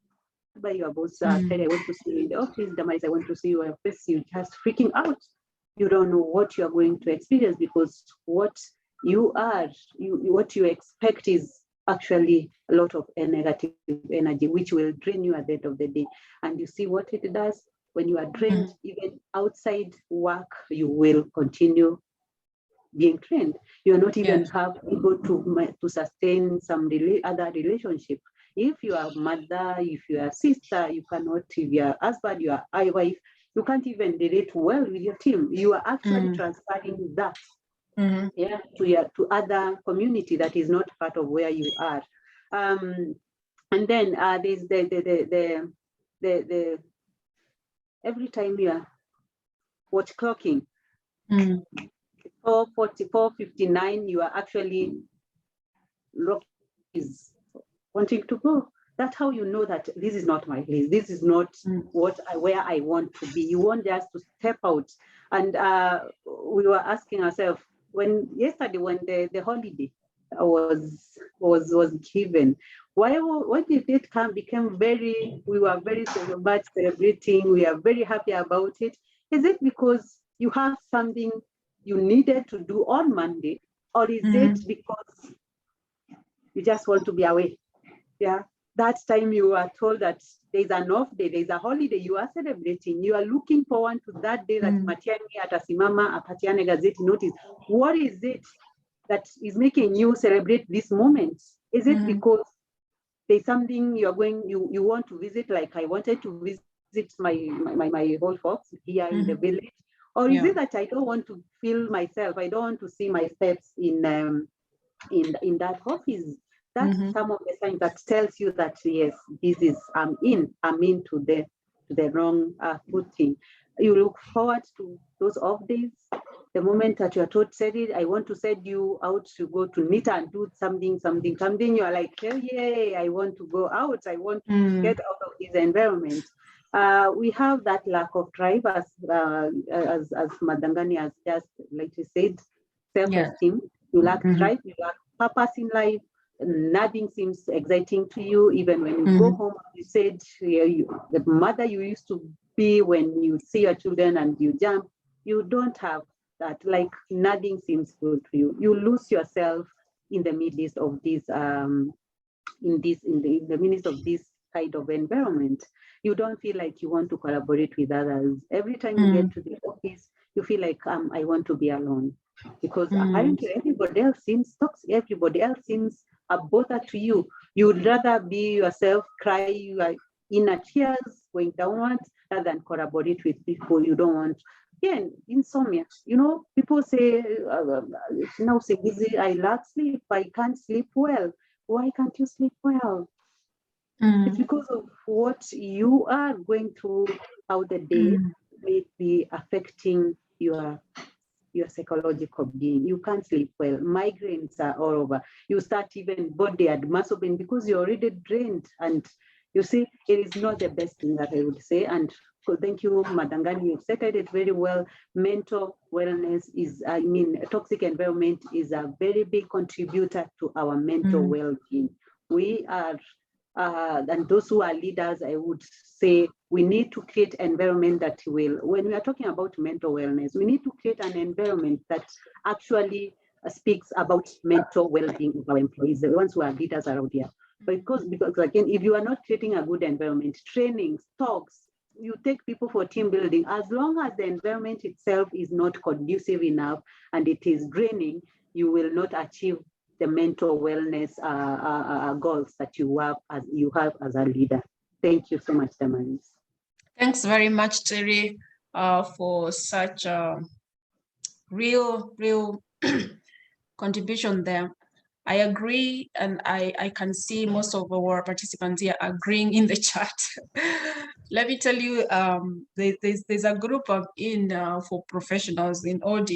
by your boss. Terry, I want to see you in the office. Damaris, I want to see your face. You're just freaking out. You don't know what you are going to experience, because what you expect is actually a lot of negative energy, which will drain you at the end of the day. And you see what it does when you are drained, even outside work, you will continue being trained. You're not even able to sustain some other relationship. If you are mother, if you are sister, you cannot. If you are husband, you are wife, you can't even relate well with your team. You are actually transferring that to other community that is not part of where you are. And then there's the every time you are watch clocking. 4:59, you are actually is wanting to go. That's how you know that this is not my place. This is not where I want to be. You want just to step out. And we were asking ourselves, yesterday when the holiday was given, why did it become we were very much celebrating, we are very happy about it? Is it because you have something you needed to do on Monday, or is it because you just want to be away? Yeah, that time you are told that there's an off day, there's a holiday, you are celebrating, you are looking forward to that day that Matiani atasimama apatiane gazeti notice. What is it that is making you celebrate this moment? Is it because there's something you want to visit, like I wanted to visit my whole folks here in the village? Or is it that I don't want to feel myself, I don't want to see my steps in that office? That's some of the signs that tells you that, yes, this is, I'm into the wrong footing. You look forward to those off days. The moment that you are told, I want to send you out to go to Nita and do something, you are like, hell yeah, I want to go out. I want to get out of this environment. We have that lack of drive, as Madangani has just like you said, self-esteem. You lack drive, you lack purpose in life. Nothing seems exciting to you, even when you go home. You said the mother you used to be when you see your children and you jump, you don't have that. Like nothing seems good to you. You lose yourself in the midst of this, in the midst of this kind of environment. You don't feel like you want to collaborate with others. Every time you get to the office, you feel like I want to be alone, because apparently everybody else seems toxic. Everybody else seems a bother to you. You would rather be yourself, cry your inner tears going downwards, rather than collaborate with people you don't want. Again, insomnia. People say, now say, I lack sleep, I can't sleep well. Why can't you sleep well? It's because of what you are going through out the day may be affecting your psychological being. You can't sleep well. Migraines are all over. You start even body and muscle pain because you're already drained. And you see, it is not the best thing that I would say. And thank you, Madangani. You've stated it very well. Mental wellness is, a toxic environment is a very big contributor to our mental well-being. We are, and those who are leaders, I would say we need to create an environment that will, when we are talking about mental wellness, we need to create an environment that actually speaks about mental well-being of our employees, the ones who are leaders around here. Because again, if you are not creating a good environment, trainings, talks, you take people for team building, as long as the environment itself is not conducive enough and it is draining, you will not achieve the mental wellness goals that you have as a leader. Thank you so much, Damaris. Thanks very much, Terry, for such a real contribution there. I agree, and I can see most of our participants here agreeing in the chat. Let me tell you, there's a group for professionals in OD.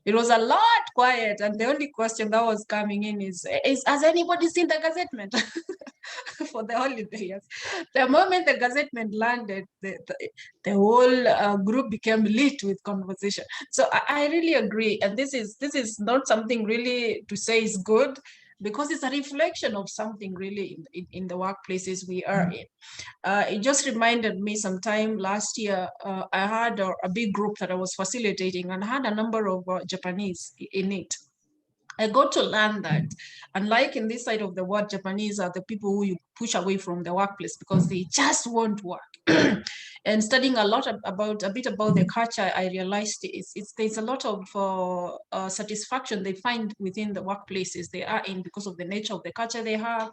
It was a lot quiet, and the only question that was coming in is has anybody seen the gazettement for the holidays? The moment the gazettement landed, the whole group became lit with conversation. So I really agree, and this is not something really to say is good, because it's a reflection of something really in the workplaces we are in. It just reminded me sometime last year, I had a big group that I was facilitating, and I had a number of Japanese in it. I got to learn that, unlike in this side of the world, Japanese are the people who you push away from the workplace because they just won't work. And studying a bit about the culture, I realized there's a lot of satisfaction they find within the workplaces they are in because of the nature of the culture they have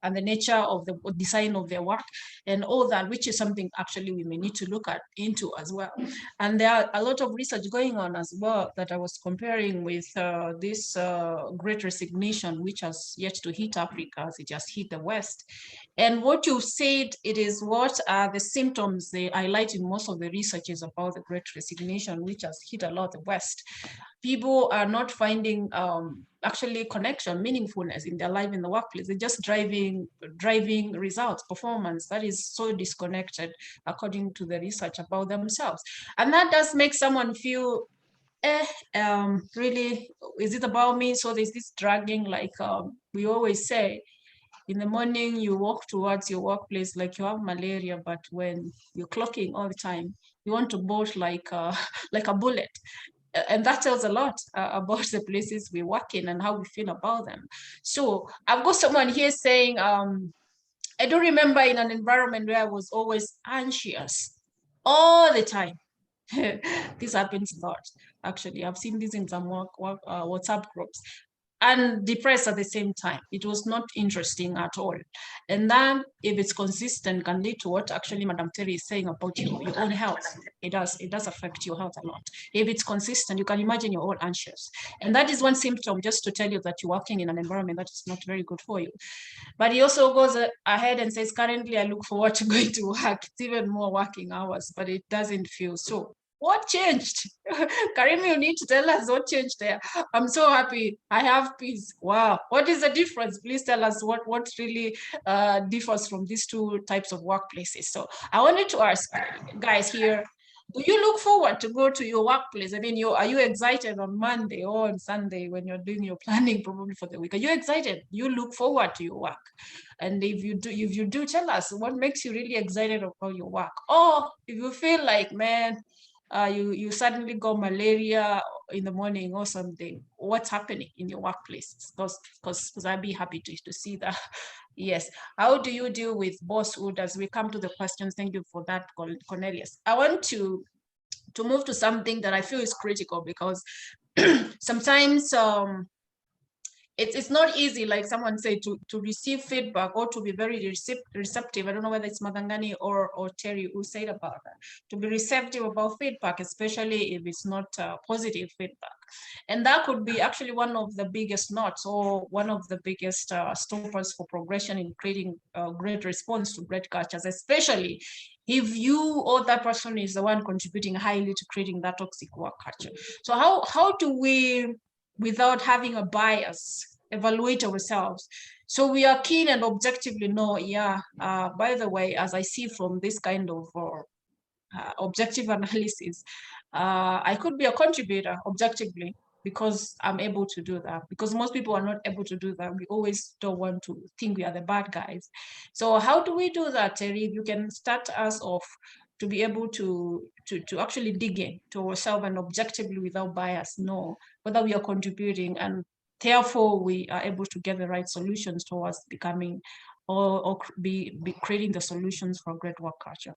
and the nature of the design of their work and all that, which is something actually we may need to look into as well. And there are a lot of research going on as well that I was comparing with this great resignation, which has yet to hit Africa as it just hit the West. And what you said, it is what are the symptoms they highlight in most of the research is about the great resignation, which has hit a lot of the West. people are not finding actually connection, meaningfulness in their life in the workplace. They're just driving results, performance that is so disconnected according to the research about themselves. And that does make someone feel, really, is it about me? So there's this dragging, like we always say, in the morning you walk towards your workplace like you have malaria, but when you're clocking all the time, you want to bolt like like a bullet. And that tells a lot about the places we work in and how we feel about them. So I've got someone here saying, I do remember in an environment where I was always anxious all the time. This happens a lot, actually. I've seen this in some WhatsApp groups, and depressed at the same time. It was not interesting at all. And then if it's consistent, can lead to what actually Madam Terry is saying about your own health. It does affect your health a lot. If it's consistent, you can imagine you're all anxious. And that is one symptom, just to tell you that you're working in an environment that is not very good for you. But he also goes ahead and says, currently I look forward to going to work. It's even more working hours, but it doesn't feel so. What changed? Karim, you need to tell us what changed there. I'm so happy. I have peace. Wow. What is the difference? Please tell us what really differs from these two types of workplaces. So I wanted to ask guys here, do you look forward to go to your workplace? I mean, are you excited on Monday or on Sunday when you're doing your planning probably for the week? Are you excited? You look forward to your work? And if you do, tell us what makes you really excited about your work. Or if you feel like, man, you suddenly got malaria in the morning or something, what's happening in your workplace? Because I'd be happy to see that. Yes. How do you deal with bosshood as we come to the questions? Thank you for that, Cornelius. I want to move to something that I feel is critical, because sometimes it's not easy, like someone said, to receive feedback or to be very receptive. I don't know whether it's Madangani or Terry who said about that, to be receptive about feedback, especially if it's not positive feedback. And that could be actually one of the biggest knots, or one of the biggest stoppers for progression in creating a great response to great cultures, especially if you or that person is the one contributing highly to creating that toxic work culture. So how do we, without having a bias, evaluate ourselves so we are keen and objectively know, by the way, as I see from this kind of objective analysis, I could be a contributor objectively because I'm able to do that, because most people are not able to do that. We always don't want to think we are the bad guys. So how do we do that, Terry? If you can start us off to be able to actually dig in to ourselves and objectively, without bias, know whether we are contributing, and therefore we are able to get the right solutions towards becoming or be creating the solutions for great work culture.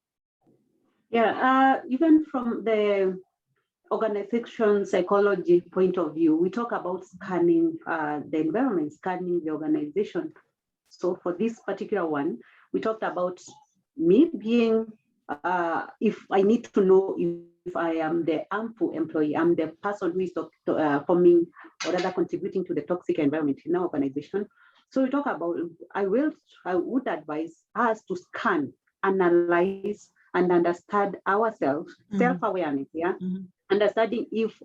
Yeah, even from the organization psychology point of view, we talk about scanning the environment, scanning the organization. So for this particular one, we talked about me being, if I need to know if I am the harmful employee, I'm the person who is forming or rather contributing to the toxic environment in our organization. So we talk about, I would advise us to scan, analyze, and understand ourselves, self-awareness, understanding if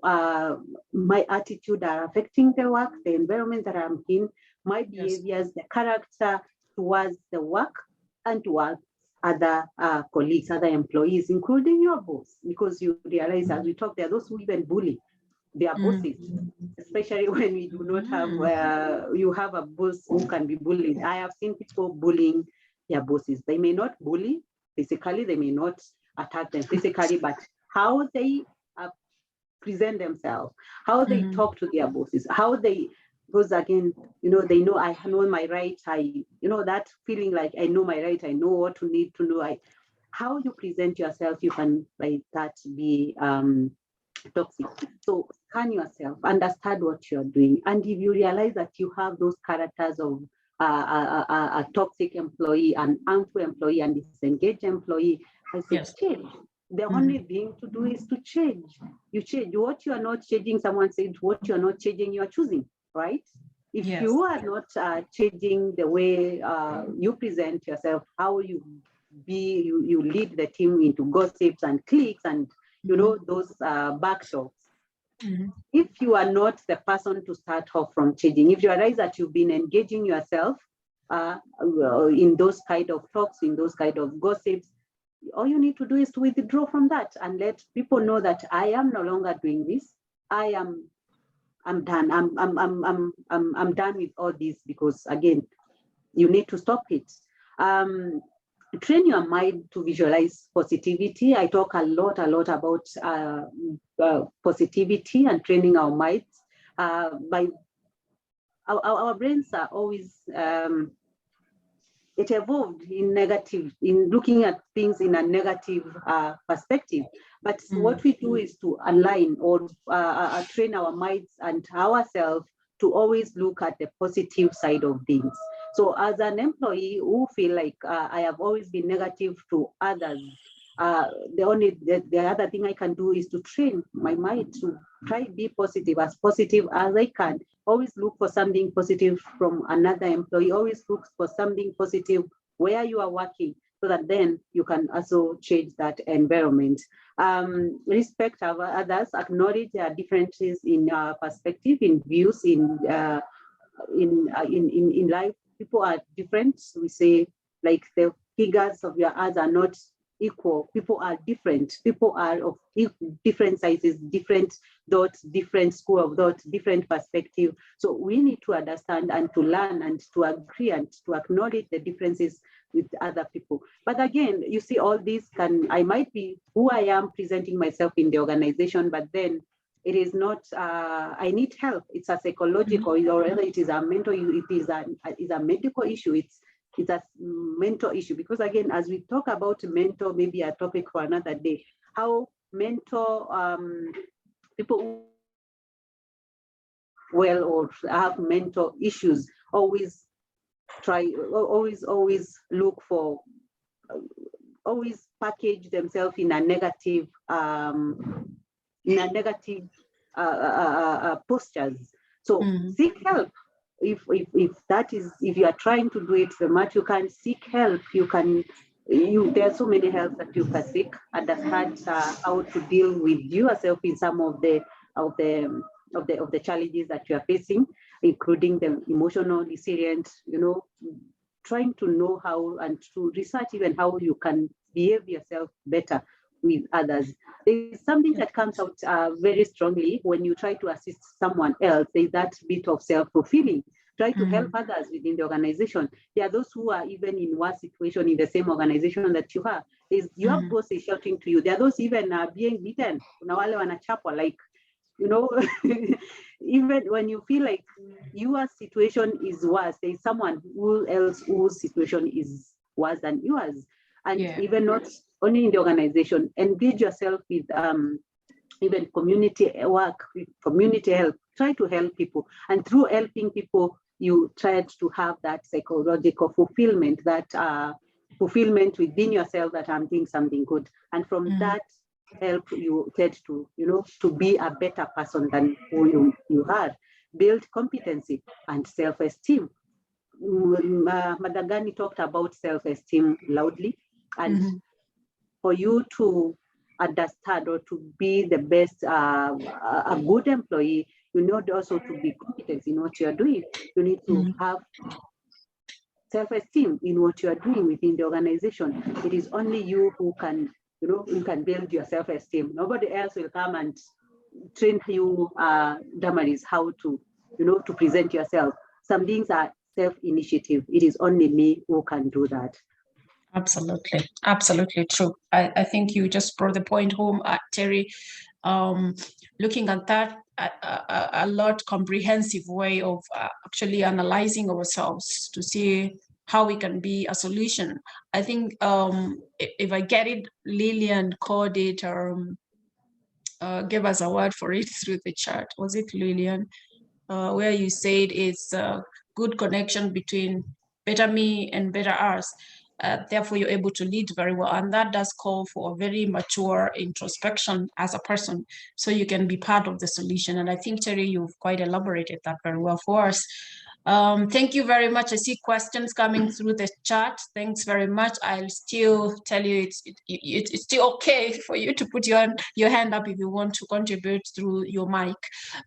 my attitude are affecting the work, the environment that I'm in, my behaviors, the character towards the work and towards other colleagues, other employees, including your boss, because you realize as we talk, there are those who even bully their bosses, especially when we do not have, you have a boss who can be bullied. I have seen people bullying their bosses. They may not bully physically, they may not attack them physically, but how they present themselves, how they talk to their bosses, how they, because again, they know I know my right. That feeling like I know my right, I know what to need to know. How you present yourself, you can like that be toxic. So scan yourself, understand what you're doing, and if you realize that you have those characters of a toxic employee, an harmful employee, and disengaged employee, I say change. The only thing to do is to change. You change what you are not changing. Someone said, what you are not changing, you are choosing, right? If you are not changing the way you present yourself, how you be, you lead the team into gossips and cliques and those back talks. if you are not the person to start off from changing, if you realize that you've been engaging yourself in those kind of talks, in those kind of gossips, all you need to do is to withdraw from that and let people know that I am no longer doing this. I'm done. I'm done with all this, because again, you need to stop it. Train your mind to visualize positivity. I talk a lot about positivity and training our minds. By our brains are always it evolved in negative, in looking at things in a negative perspective. But what we do is to align or train our minds and ourselves to always look at the positive side of things. So as an employee who feel like I have always been negative to others, the other thing I can do is to train my mind to try to be positive as I can. Always look for something positive from another employee. Always look for something positive where you are working, so that then you can also change that environment. Respect our others, acknowledge their differences in perspective, in views, in life. People are different. We say, like, the figures of your eyes are not equal. People are different. People are of different sizes, different dots, different school of thought, different perspective. So we need to understand and to learn and to agree and to acknowledge the differences with other people. But again, you see, all these I might be who I am presenting myself in the organization, but then it is not, I need help. It's a psychological, or whether it is a mental, it is a medical issue. It's a mental issue, because again, as we talk about mental, maybe a topic for another day, how mental people well or have mental issues always look for, always package themselves in a negative postures. So seek help. If you are trying to do it the much you can, seek help. There are so many help that you can seek. Understand how to deal with yourself in some of the challenges that you are facing, including the emotional resilience, trying to know how and to research even how you can behave yourself better with others. There's something that comes out very strongly when you try to assist someone else. There's that bit of self-fulfilling. Try to help others within the organization. There are those who are even in worse situation in the same organization that you are. Your boss is shouting to you. There are those even being beaten. Kuna wale wanachapwa, like, even when you feel like your situation is worse, there's someone else whose situation is worse than yours. And even not only in the organization, engage yourself with even community work, with community help. Try to help people, and through helping people, you try to have that psychological fulfillment, that fulfillment within yourself, that I'm doing something good, and from that help you get to to be a better person than who you are. Build competency and self-esteem. Madagani talked about self-esteem loudly, and for you to understand or to be the best, a good employee, you need also to be competent in what you are doing. You need to have self-esteem in what you are doing within the organization. It is only you who can, you can build your self-esteem. Nobody else will come and train you, Damaris, how to, to present yourself. Some things are self-initiative. It is only me who can do that. Absolutely. Absolutely true. I think you just brought the point home, Terry. Looking at that, a lot comprehensive way of actually analyzing ourselves to see how we can be a solution. I think if I get it, Lillian called it, gave us a word for it through the chat. Was it Lillian? Where you said it's a good connection between better me and better us. Therefore, you're able to lead very well. And that does call for a very mature introspection as a person, so you can be part of the solution. And I think, Terry, you've quite elaborated that very well for us. Thank you very much. I see questions coming through the chat. Thanks very much. I'll still tell you it's still okay for you to put your hand up if you want to contribute through your mic.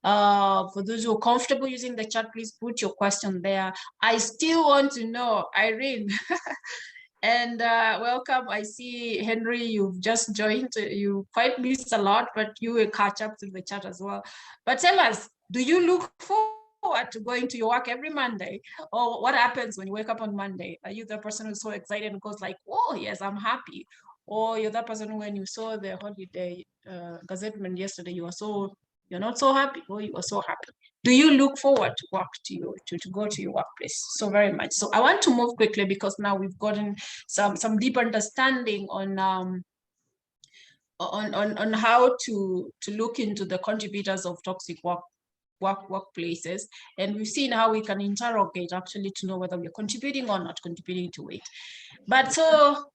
For those who are comfortable using the chat, please put your question there. I still want to know, Irene, and welcome. I see Henry, you've just joined. You quite missed a lot, but you will catch up through the chat as well. But tell us, do you look forward to going to your work every Monday? Or what happens when you wake up on Monday? Are you the person who's so excited and goes like, oh, yes, I'm happy? Or you're that person when you saw the holiday gazetteman yesterday, you're not so happy, or you are so happy? Do you look forward to work to go to your workplace so very much? So I want to move quickly because now we've gotten some deep understanding on how to look into the contributors of toxic workplaces, and we've seen how we can interrogate actually to know whether we're contributing or not contributing to it. But so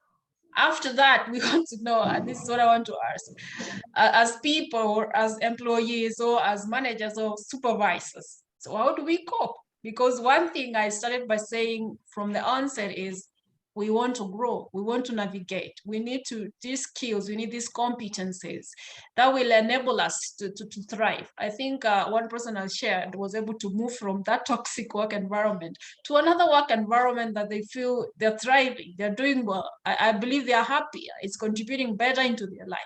after that, we want to know, and this is what I want to ask, as people or as employees or as managers or supervisors, so how do we cope? Because one thing I started by saying from the onset is we want to grow, we want to navigate, we need these skills, we need these competencies that will enable us to thrive. I think one person I shared was able to move from that toxic work environment to another work environment that they feel they're thriving, they're doing well. I believe they are happier, it's contributing better into their life.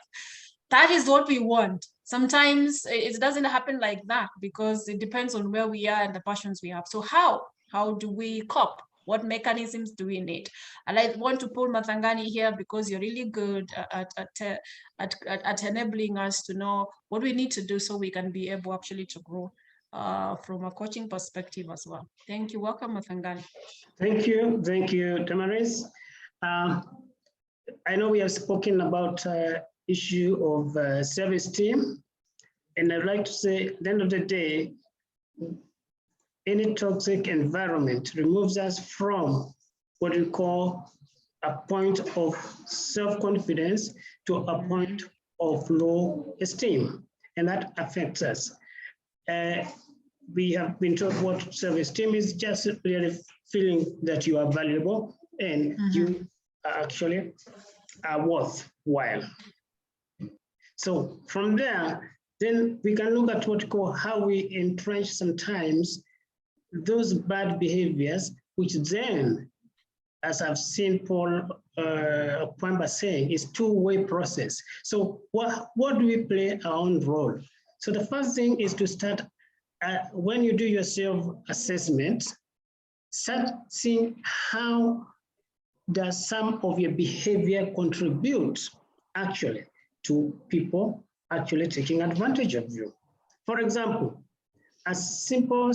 That is what we want. Sometimes it doesn't happen like that because it depends on where we are and the passions we have. So how do we cope? What mechanisms do we need? And I want to pull Mathangani here because you're really good at enabling us to know what we need to do so we can be able actually to grow from a coaching perspective as well. Thank you. Welcome, Mathangani. Thank you, Damaris. I know we have spoken about issue of self-esteem, and I'd like to say at the end of the day, any toxic environment removes us from what we call a point of self-confidence to a point of low esteem, and that affects us. We have been taught what self-esteem is, just really feeling that you are valuable and you are actually worthwhile. So from there, then we can look at what we call how we entrench sometimes those bad behaviors, which then, as I've seen Paul Pwamba saying, is two-way process. So what do we play our own role? So the first thing is to start, when you do your self-assessment, start seeing how does some of your behavior contribute actually to people actually taking advantage of you. For example, a simple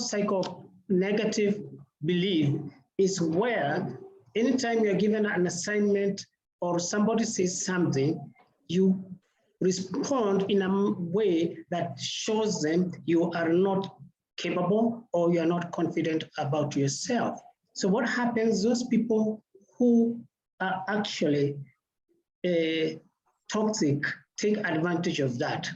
negative belief is where anytime you're given an assignment or somebody says something, you respond in a way that shows them you are not capable or you're not confident about yourself. So what happens, those people who are actually toxic take advantage of that.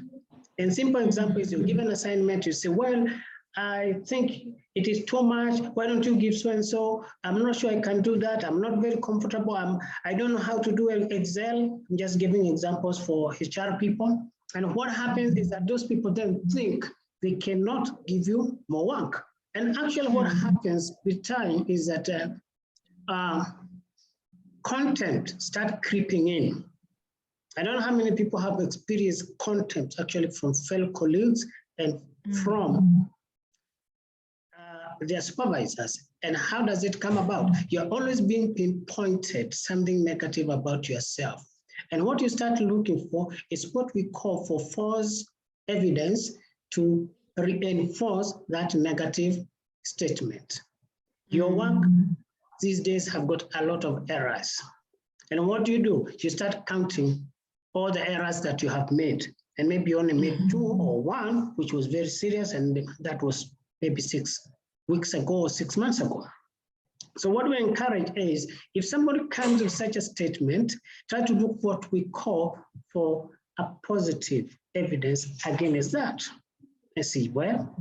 And simple example is you give an assignment, you say, well, I think it is too much. Why don't you give so-and-so? I'm not sure I can do that. I'm not very comfortable. I don't know how to do Excel. I'm just giving examples for HR people. And what happens is that those people then think they cannot give you more work. And actually what happens with time is that content start creeping in. I don't know how many people have experienced content actually from fellow colleagues and from their supervisors. And how does it come about? You're always being pinpointed something negative about yourself. And what you start looking for is what we call for false evidence to reinforce that negative statement. Your work these days have got a lot of errors. And what do? You start counting all the errors that you have made. And maybe you only made 2 or 1, which was very serious, and that was maybe 6 weeks ago or 6 months ago. So what we encourage is, if somebody comes with such a statement, try to look what we call for a positive evidence against that. And see, well,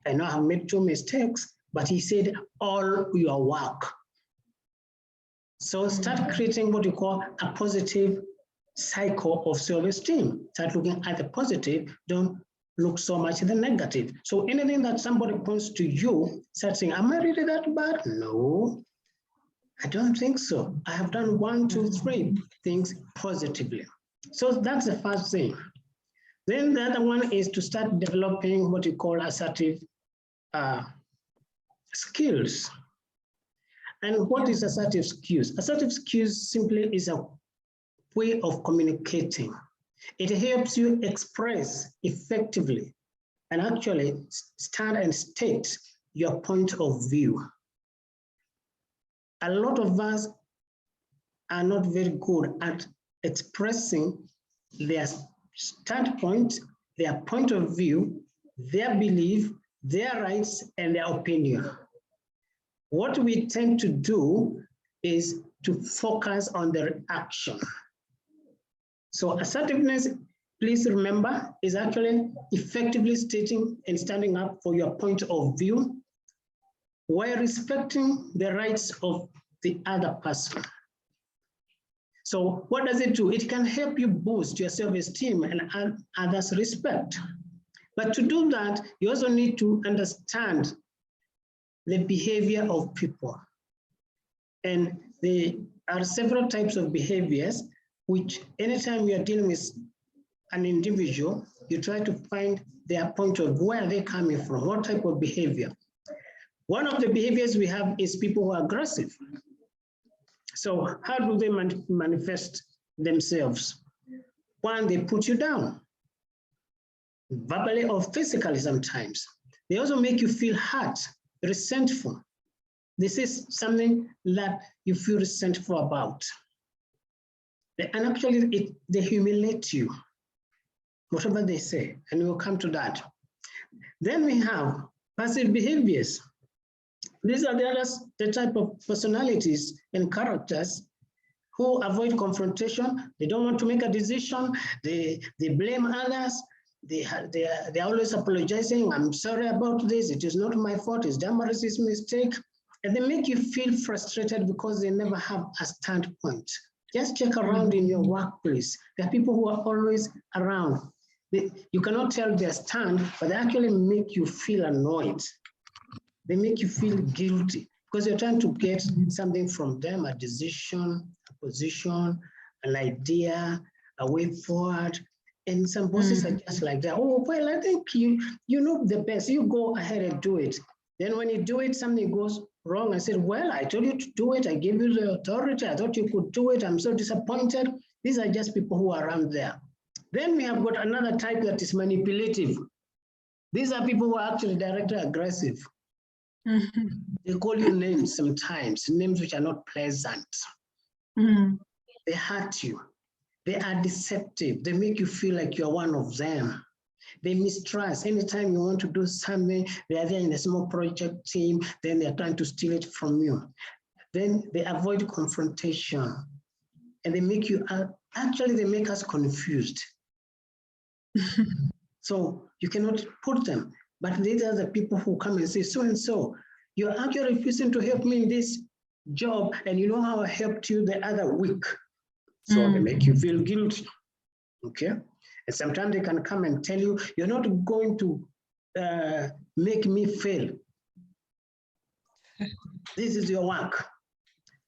I know I have made 2 mistakes, but he said all your work. So start creating what you call a positive cycle of self-esteem. Start looking at the positive, don't look so much at the negative. So anything that somebody points to you, start saying, am I really that bad? No, I don't think so. I have done 1, 2, 3 things positively. So that's the first thing. Then the other one is to start developing what you call assertive skills. And what is assertive skills? Assertive skills simply is a way of communicating. It helps you express effectively and actually stand and state your point of view. A lot of us are not very good at expressing their standpoint, their point of view, their belief, their rights, and their opinion. What we tend to do is to focus on the reaction. So assertiveness, please remember, is actually effectively stating and standing up for your point of view while respecting the rights of the other person. So what does it do? It can help you boost your self-esteem and others' respect. But to do that, you also need to understand the behavior of people. And there are several types of behaviors which anytime you are dealing with an individual, you try to find their point of where they're coming from, what type of behavior. One of the behaviors we have is people who are aggressive. So how do they manifest themselves? One, they put you down, verbally or physically sometimes. They also make you feel hurt, resentful. This is something that you feel resentful about. And actually, they humiliate you, whatever they say, and we'll come to that. Then we have passive behaviors. These are the type of personalities and characters who avoid confrontation. They don't want to make a decision. They blame others. They're always apologizing. I'm sorry about this. It is not my fault. It's Damaris's mistake. And they make you feel frustrated because they never have a standpoint. Just check around in your workplace. There are people who are always around. You cannot tell their stand, but they actually make you feel annoyed. They make you feel guilty because you're trying to get something from them, a decision, a position, an idea, a way forward. And some bosses are just like that. Oh, well, I think you know the best. You go ahead and do it. Then when you do it, something goes wrong. I said, well, I told you to do it. I gave you the authority. I thought you could do it. I'm so disappointed. These are just people who are around there. Then we have got another type that is manipulative. These are people who are actually directly aggressive. They call you names sometimes, names which are not pleasant. They hurt you. They are deceptive. They make you feel like you're one of them. They mistrust. Anytime you want to do something, they are there in a small project team, then they're trying to steal it from you. Then they avoid confrontation. And they make you, actually they make us confused. So you cannot put them. But these are the people who come and say, so-and-so, you're actually refusing to help me in this job, and you know how I helped you the other week. So they make you feel guilty, okay? And sometimes they can come and tell you, you're not going to make me fail. This is your work.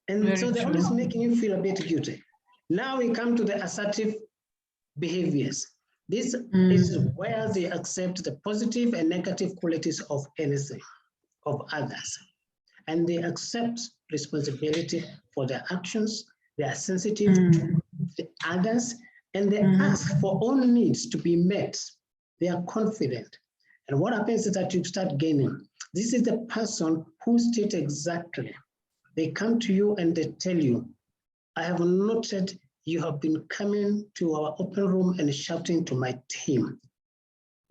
And very so they're always making you feel a bit guilty. Now we come to the assertive behaviors. This is where they accept the positive and negative qualities of anything, of others. And they accept responsibility for their actions. They are sensitive to the others, and they ask for own needs to be met. They are confident. And what happens is that you start gaining. This is the person who states exactly. They come to you and they tell you, I have noted you have been coming to our open room and shouting to my team.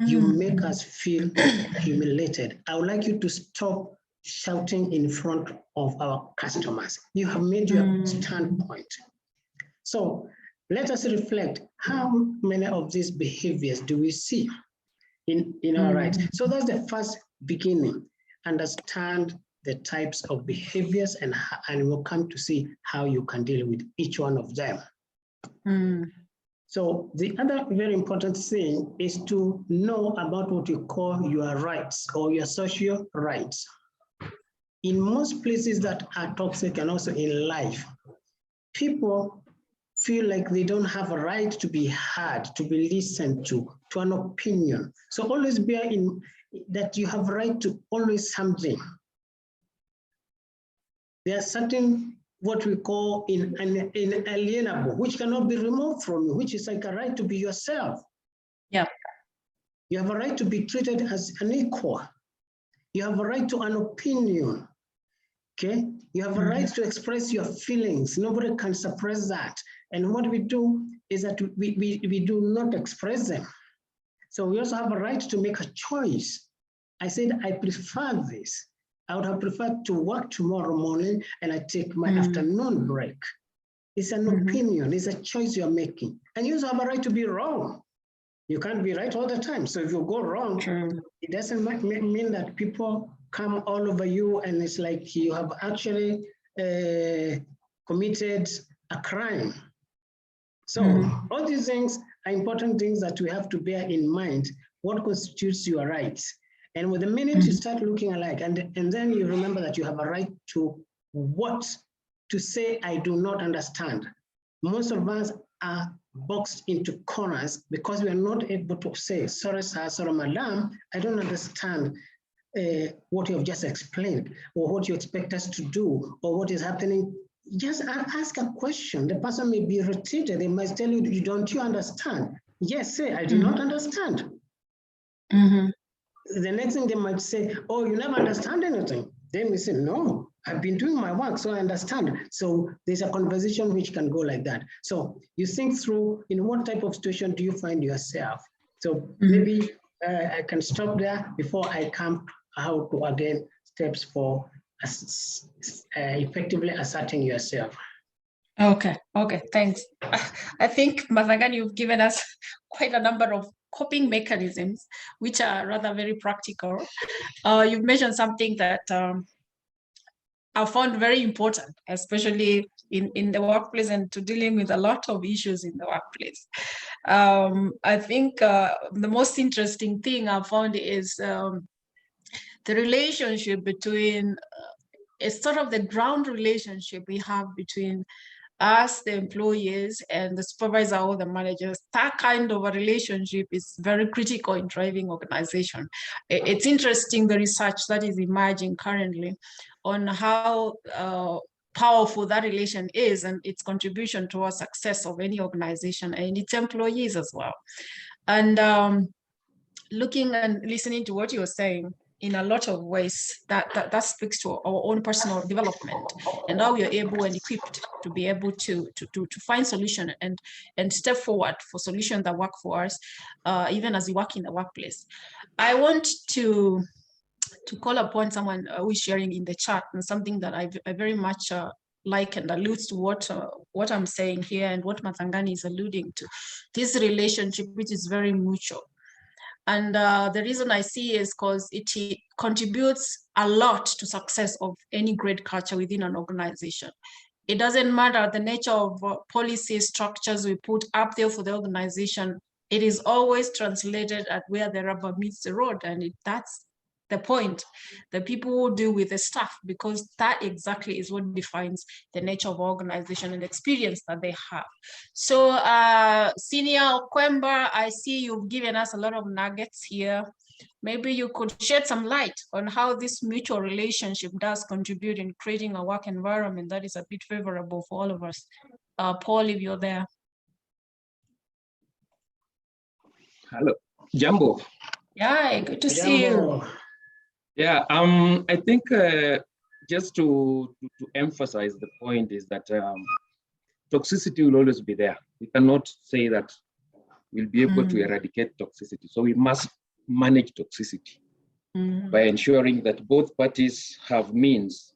You make us feel humiliated. I would like you to stop shouting in front of our customers. You have made your standpoint. So let us reflect, how many of these behaviors do we see in our rights? So that's the first beginning. understand the types of behaviors and we'll come to see how you can deal with each one of them. So the other very important thing is to know about what you call your rights or your social rights. In most places that are toxic and also in life, people feel like they don't have a right to be heard, to be listened to an opinion. So always bear in that you have a right to always something. There are certain what we call inalienable, which cannot be removed from you, which is like a right to be yourself. Yeah. You have a right to be treated as an equal. You have a right to an opinion. Okay, you have a right to express your feelings. Nobody can suppress that. And what we do is that we do not express them. So we also have a right to make a choice. I said, I prefer this. I would have preferred to work tomorrow morning and I take my afternoon break. It's an opinion, it's a choice you're making. And you also have a right to be wrong. You can't be right all the time. So if you go wrong, it doesn't mean that people come all over you and it's like you have actually committed a crime. So all these things are important things that we have to bear in mind. What constitutes your rights? And with the minute you start looking alike, and then you remember that you have a right to what? To say, I do not understand. Most of us are boxed into corners because we are not able to say, sorry, sir, sorry, madam, I don't understand what you have just explained, or what you expect us to do, or what is happening. Just ask a question. The person may be irritated. They might tell you, don't you understand? Yes, say, I do not understand. The next thing they might say, oh, you never understand anything. Then we say, no, I've been doing my work, so I understand. So there's a conversation which can go like that. So you think through, in what type of situation do you find yourself? So maybe I can stop there before I come how to again steps for effectively asserting yourself. Okay, thanks. I think, Mathangani, you've given us quite a number of coping mechanisms, which are rather very practical. You've mentioned something that I found very important, especially in the workplace and to dealing with a lot of issues in the workplace. I think the most interesting thing I found is the relationship between, it's sort of the ground relationship we have between us, the employees, and the supervisor or the managers. That kind of a relationship is very critical in driving organization. It's interesting, the research that is emerging currently on how powerful that relation is and its contribution towards success of any organization and its employees as well. And looking and listening to what you're saying, in a lot of ways, that speaks to our own personal development and how we are able and equipped to be able to find solution and step forward for solutions that work for us, even as we work in the workplace. I want to call upon someone who is sharing in the chat, and something that I very much like and alludes to what I'm saying here and what Mathangani is alluding to. This relationship, which is very mutual. And the reason I see is because it contributes a lot to success of any great culture within an organization. It doesn't matter the nature of policy structures we put up there for the organization. It is always translated at where the rubber meets the road, and that's the point. The people who deal with the staff, because that exactly is what defines the nature of organization and experience that they have. So Senior Kwemba, I see you've given us a lot of nuggets here. Maybe you could shed some light on how this mutual relationship does contribute in creating a work environment that is a bit favorable for all of us. Paul, if you're there. Hello, Jambo. Yeah, good to see you. Yeah, I think just to emphasize the point is that toxicity will always be there. We cannot say that we'll be able to eradicate toxicity. So we must manage toxicity by ensuring that both parties have means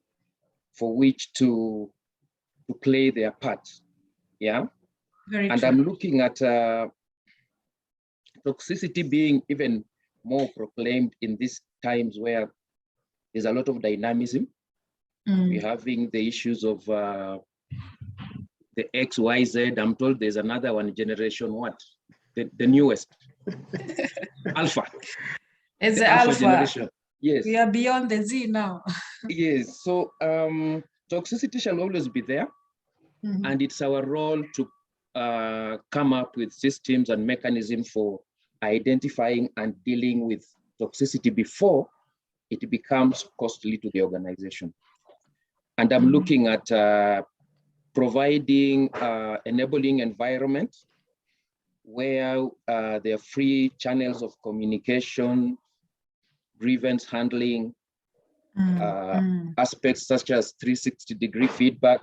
for which to play their part. Yeah. Very and true. I'm looking at toxicity being even more proclaimed in these times where there's a lot of dynamism. We're having the issues of the XYZ. I'm told there's another one, generation what? The newest. Alpha. It's the alpha generation. Yes. We are beyond the Z now. Yes. So toxicity shall always be there. And it's our role to come up with systems and mechanisms for identifying and dealing with toxicity before it becomes costly to the organization. And I'm looking at providing enabling environment where there are free channels of communication, grievance handling, aspects such as 360-degree feedback,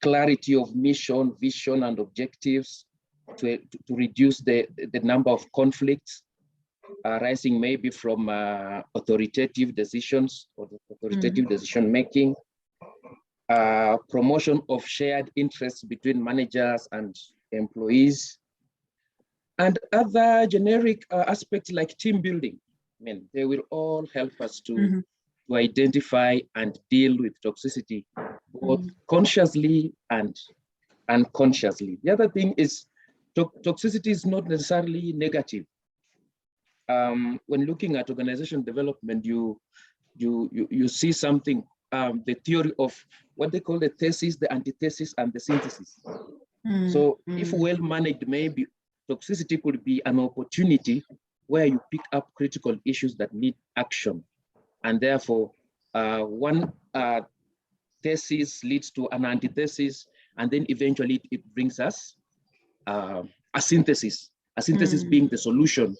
clarity of mission, vision, and objectives to reduce the number of conflicts arising maybe from authoritative decisions or authoritative decision making, promotion of shared interests between managers and employees, and other generic aspects like team building. I mean, they will all help us to identify and deal with toxicity, both consciously and unconsciously. The other thing is toxicity is not necessarily negative. When looking at organization development, you see something, the theory of what they call the thesis, the antithesis, and the synthesis. So if well managed, maybe toxicity could be an opportunity where you pick up critical issues that need action. And therefore, one thesis leads to an antithesis, and then eventually it brings us a synthesis being the solution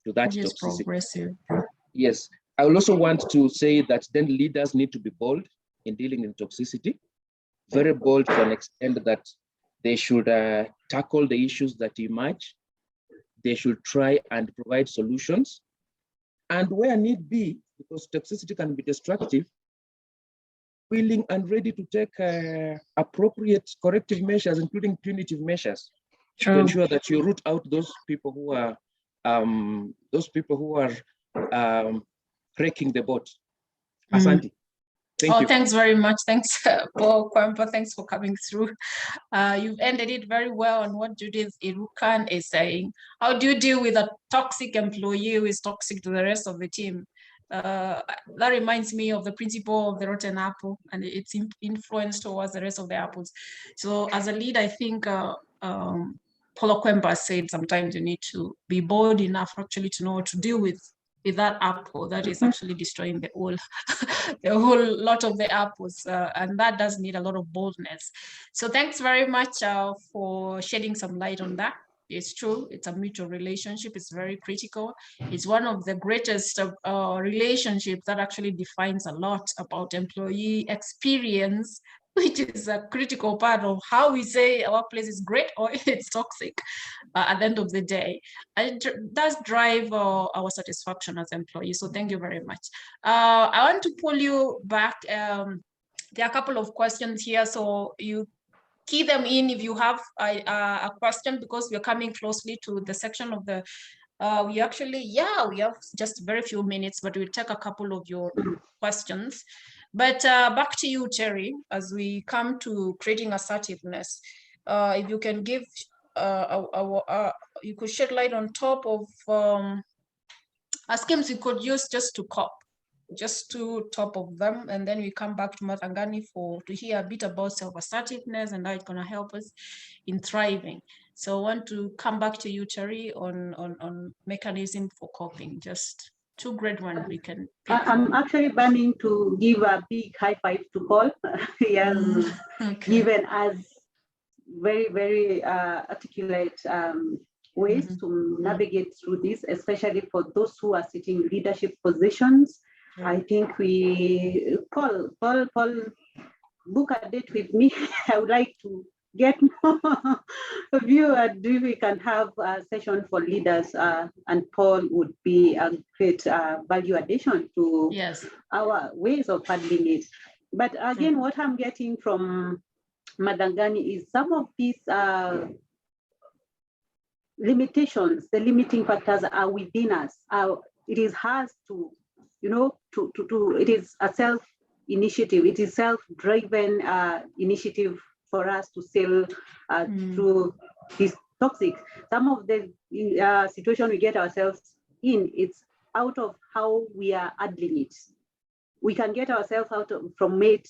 to that toxicity. Progressive. Yes, I will also want to say that then leaders need to be bold in dealing with toxicity, very bold to an extent that they should tackle the issues that emerge. They should try and provide solutions. And where need be, because toxicity can be destructive, willing and ready to take appropriate corrective measures, including punitive measures, to ensure that you root out those people who are wrecking the boat. Asante. Thank you. Thanks very much. Thanks, Paul Kwampa. Thanks for coming through. You've ended it very well on what Judith Irukan is saying. How do you deal with a toxic employee who is toxic to the rest of the team? That reminds me of the principle of the rotten apple and its influence towards the rest of the apples. So as a lead, I think Paulo Kwemba said sometimes you need to be bold enough actually to know what to deal with that apple that is actually destroying the whole lot of the apples, and that does need a lot of boldness. So thanks very much for shedding some light on that. It's true, it's a mutual relationship, it's very critical. It's one of the greatest relationships that actually defines a lot about employee experience, which is a critical part of how we say a workplace is great or it's toxic at the end of the day. And it does drive our satisfaction as employees. So thank you very much. I want to pull you back. There are a couple of questions here. So you key them in if you have a question, because we're coming closely to the section of the, we have just very few minutes, but we'll take a couple of your questions. But back to you, Terry, as we come to creating assertiveness. If you can give, you could shed light on top of schemes you could use just to cope, just to top of them, and then we come back to Mathangani to hear a bit about self-assertiveness and how it's going to help us in thriving. So I want to come back to you, Terry, on mechanism for coping. Just two great ones we can pick. I'm actually planning to give a big high five to Paul. He has given us very, very articulate ways to navigate through this, especially for those who are sitting in leadership positions. I think Paul, book a date with me. I would like to get more of you, and if we can have a session for leaders, and Paul would be a great value addition to our ways of handling it. But again, what I'm getting from Madangani is some of these limitations, the limiting factors are within us. It is hard to it is a self-initiative. It is self-driven initiative for us to sail through this toxic. Some of the situation we get ourselves in, it's out of how we are handling it. We can get ourselves out from it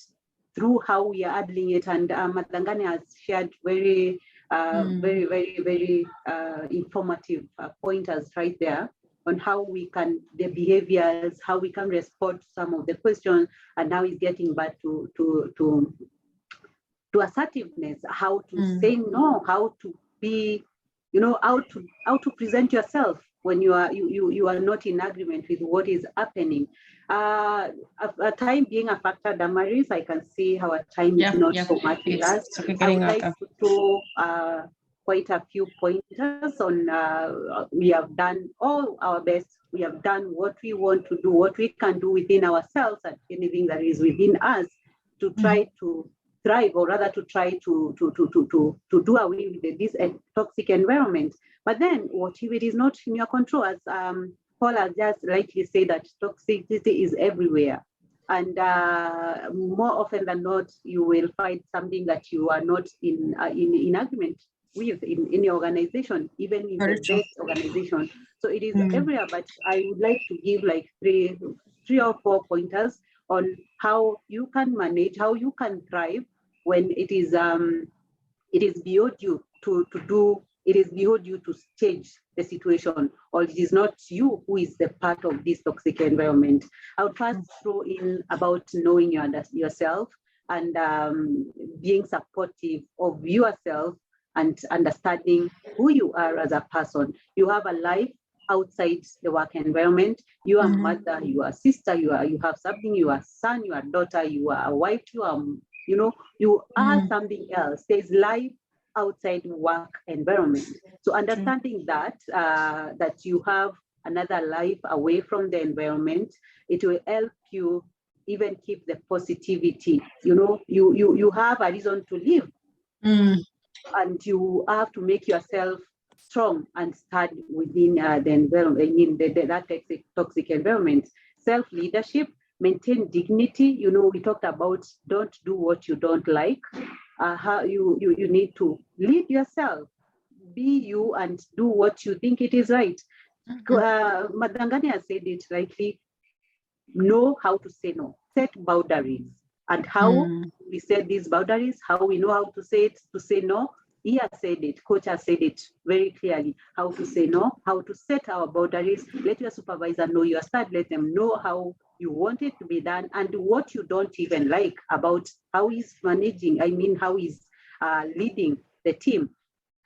through how we are handling it. And Madangani has shared very informative pointers right there on how we can, the behaviors, how we can respond to some of the questions, and now it's getting back to assertiveness, how to say no, how to be, how to present yourself when you are not in agreement with what is happening. Time being a factor, Damaris, I can see our time is not so much with us. I would like to throw quite a few pointers on. We have done all our best. We have done what we want to do, what we can do within ourselves, and anything that is within us to try to thrive, or rather to try to do away with this toxic environment. But then, what if it is not in your control? As Paul has just rightly said, that toxicity is everywhere, and more often than not, you will find something that you are not in agreement with in your organization, even in the best organization. So it is everywhere. But I would like to give like three or four pointers on how you can manage, how you can thrive when it is beyond you to do. It is beyond you to change the situation, or it is not you who is the part of this toxic environment. I would first throw in about knowing yourself and being supportive of yourself and understanding who you are as a person. You have a life outside the work environment. You are a mother, you are a sister, you have something, you are a son, you are a daughter, you are a wife, you are, you are something else. There's life outside work environment. So understanding that that you have another life away from the environment, it will help you even keep the positivity. You have a reason to live, and you have to make yourself strong and stand within the environment, in that toxic environment. Self-leadership, maintain dignity. We talked about don't do what you don't like. How you need to lead yourself, be you, and do what you think it is right. Madangani has said it rightly. Know how to say no. Set boundaries. And how we set these boundaries, how we know how to say it, to say no. He has said it, coach has said it very clearly, how to say no, how to set our boundaries. Let your supervisor know your start, let them know how you want it to be done, and what you don't even like about how he's managing, how he's leading the team.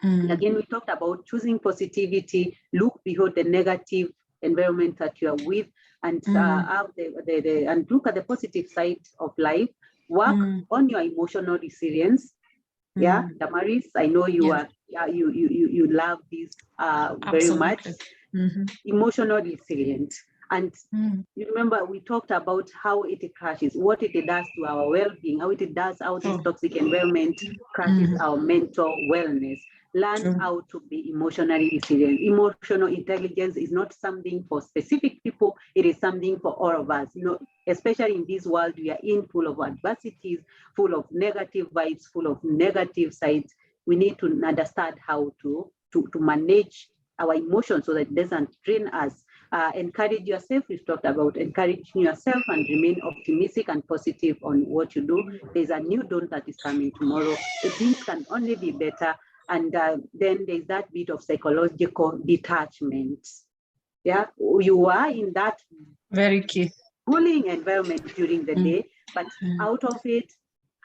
Again, we talked about choosing positivity, look beyond the negative environment that you are with, and and look at the positive side of life. Work on your emotional resilience. Yeah, Damaris, I know you are you love this very much. Emotional resilience. And you remember we talked about how it crashes, what it does to our well-being, how this toxic environment crashes our mental wellness. Learn how to be emotionally resilient. Emotional intelligence is not something for specific people, it is something for all of us. Especially in this world we are in, full of adversities, full of negative vibes, full of negative sides. We need to understand how to manage our emotions so that it doesn't drain us. Encourage yourself. We've talked about encouraging yourself and remain optimistic and positive on what you do. There's a new dawn that is coming tomorrow. Things can only be better. And then there's that bit of psychological detachment. Yeah, you are in that very key bullying environment during the day, but out of it,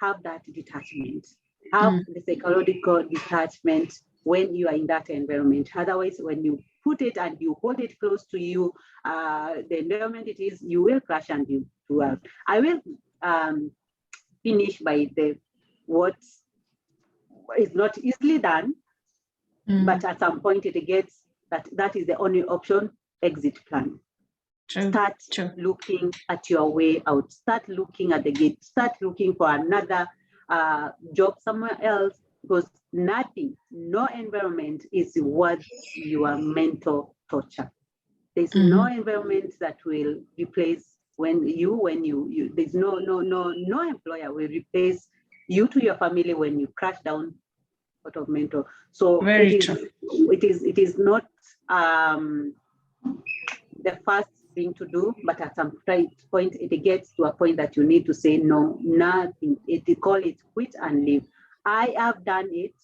have that detachment. Have the psychological detachment when you are in that environment. Otherwise, when you put it and you hold it close to you, the environment it is, you will crash and you do out. I will finish by what is not easily done, but at some point it gets that is the only option: exit plan. Start looking at your way out. Start looking at the gate. Start looking for another job somewhere else, because no environment is worth your mental torture. There's no environment that will replace there's no employer will replace you to your family when you crash down out of mental. So it is not the first thing to do, but at some point it gets to a point that you need to say no, nothing. Call it quit and leave. I have done it,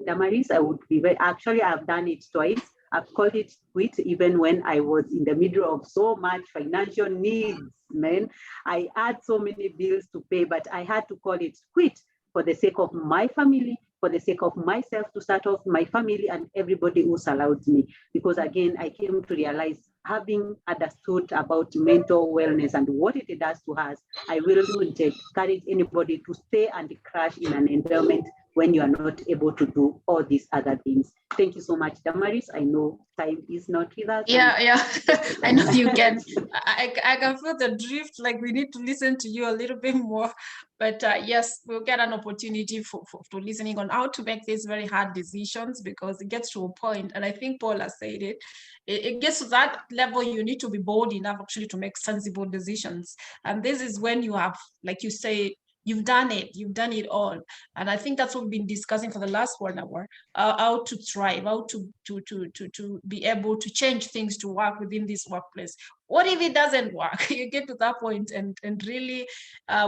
Damaris. I've done it twice. I've called it quit even when I was in the middle of so much financial needs, man. I had so many bills to pay, but I had to call it quit for the sake of my family, for the sake of myself, to start off my family and everybody who surrounds me. Because again, I came to realize, having understood about mental wellness and what it does to us, I really would encourage anybody to stay and crash in an environment when you are not able to do all these other things. Thank you so much, Damaris. I know time is not with us. Yeah. I know you can. I can feel the drift, like we need to listen to you a little bit more. But yes, we'll get an opportunity for listening on how to make these very hard decisions, because it gets to a point, and I think Paul has said it, it gets to that level you need to be bold enough actually to make sensible decisions. And this is when you have, like you say, you've done it all. And I think that's what we've been discussing for the last 1 hour, how to thrive, how to be able to change things to work within this workplace. What if it doesn't work? You get to that point, and really,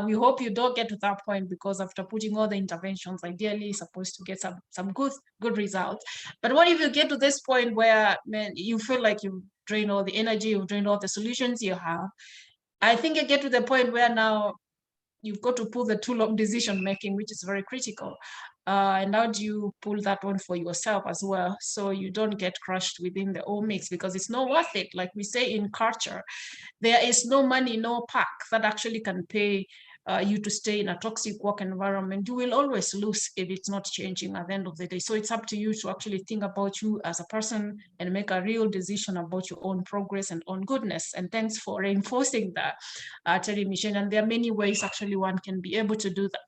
we hope you don't get to that point, because after putting all the interventions, ideally you're supposed to get some good results. But what if you get to this point where, man, you feel like you've drained all the energy, you've drained all the solutions you have? I think you get to the point where now you've got to pull the tool of decision making, which is very critical. And how do you pull that one for yourself as well, so you don't get crushed within the whole mix? Because it's not worth it. Like we say in culture, there is no money, no pack that actually can pay you to stay in a toxic work environment. You will always lose if it's not changing at the end of the day. So it's up to you to actually think about you as a person and make a real decision about your own progress and own goodness. And thanks for reinforcing that, Terry Michelle. And there are many ways actually one can be able to do that.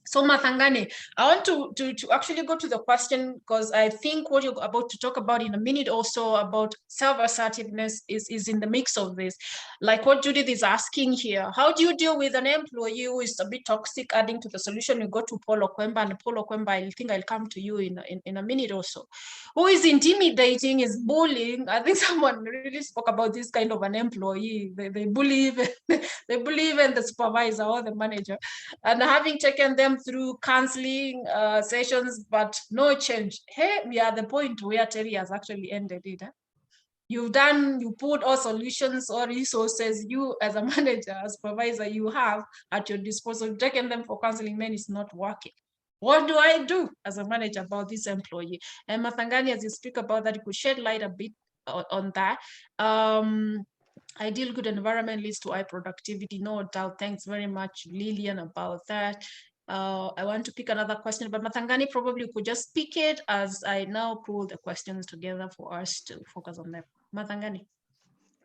So Mathangani, I want to actually go to the question, because I think what you're about to talk about in a minute also about self-assertiveness is in the mix of this. Like what Judith is asking here, how do you deal with an employee who is a bit toxic? Adding to the solution, you go to Paul Okwemba, and Paul Okwemba, I think I'll come to you in a minute or so. Who is intimidating, is bullying. I think someone really spoke about this kind of an employee. They bully even, they bully even the supervisor or the manager. And having taken them through counseling sessions, but no change. Hey, we are at the point where Terry has actually ended it. You put all solutions or resources you as a manager, as supervisor, you have at your disposal. You've taken them for counseling, man, it's not working. What do I do as a manager about this employee? And Mathangani, as you speak about that, you could shed light a bit on that. Ideal good environment leads to high productivity, no doubt. Thanks very much, Lillian, about that. I want to pick another question, but Mathangani probably could just pick it as I now pull the questions together for us to focus on them. Mathangani.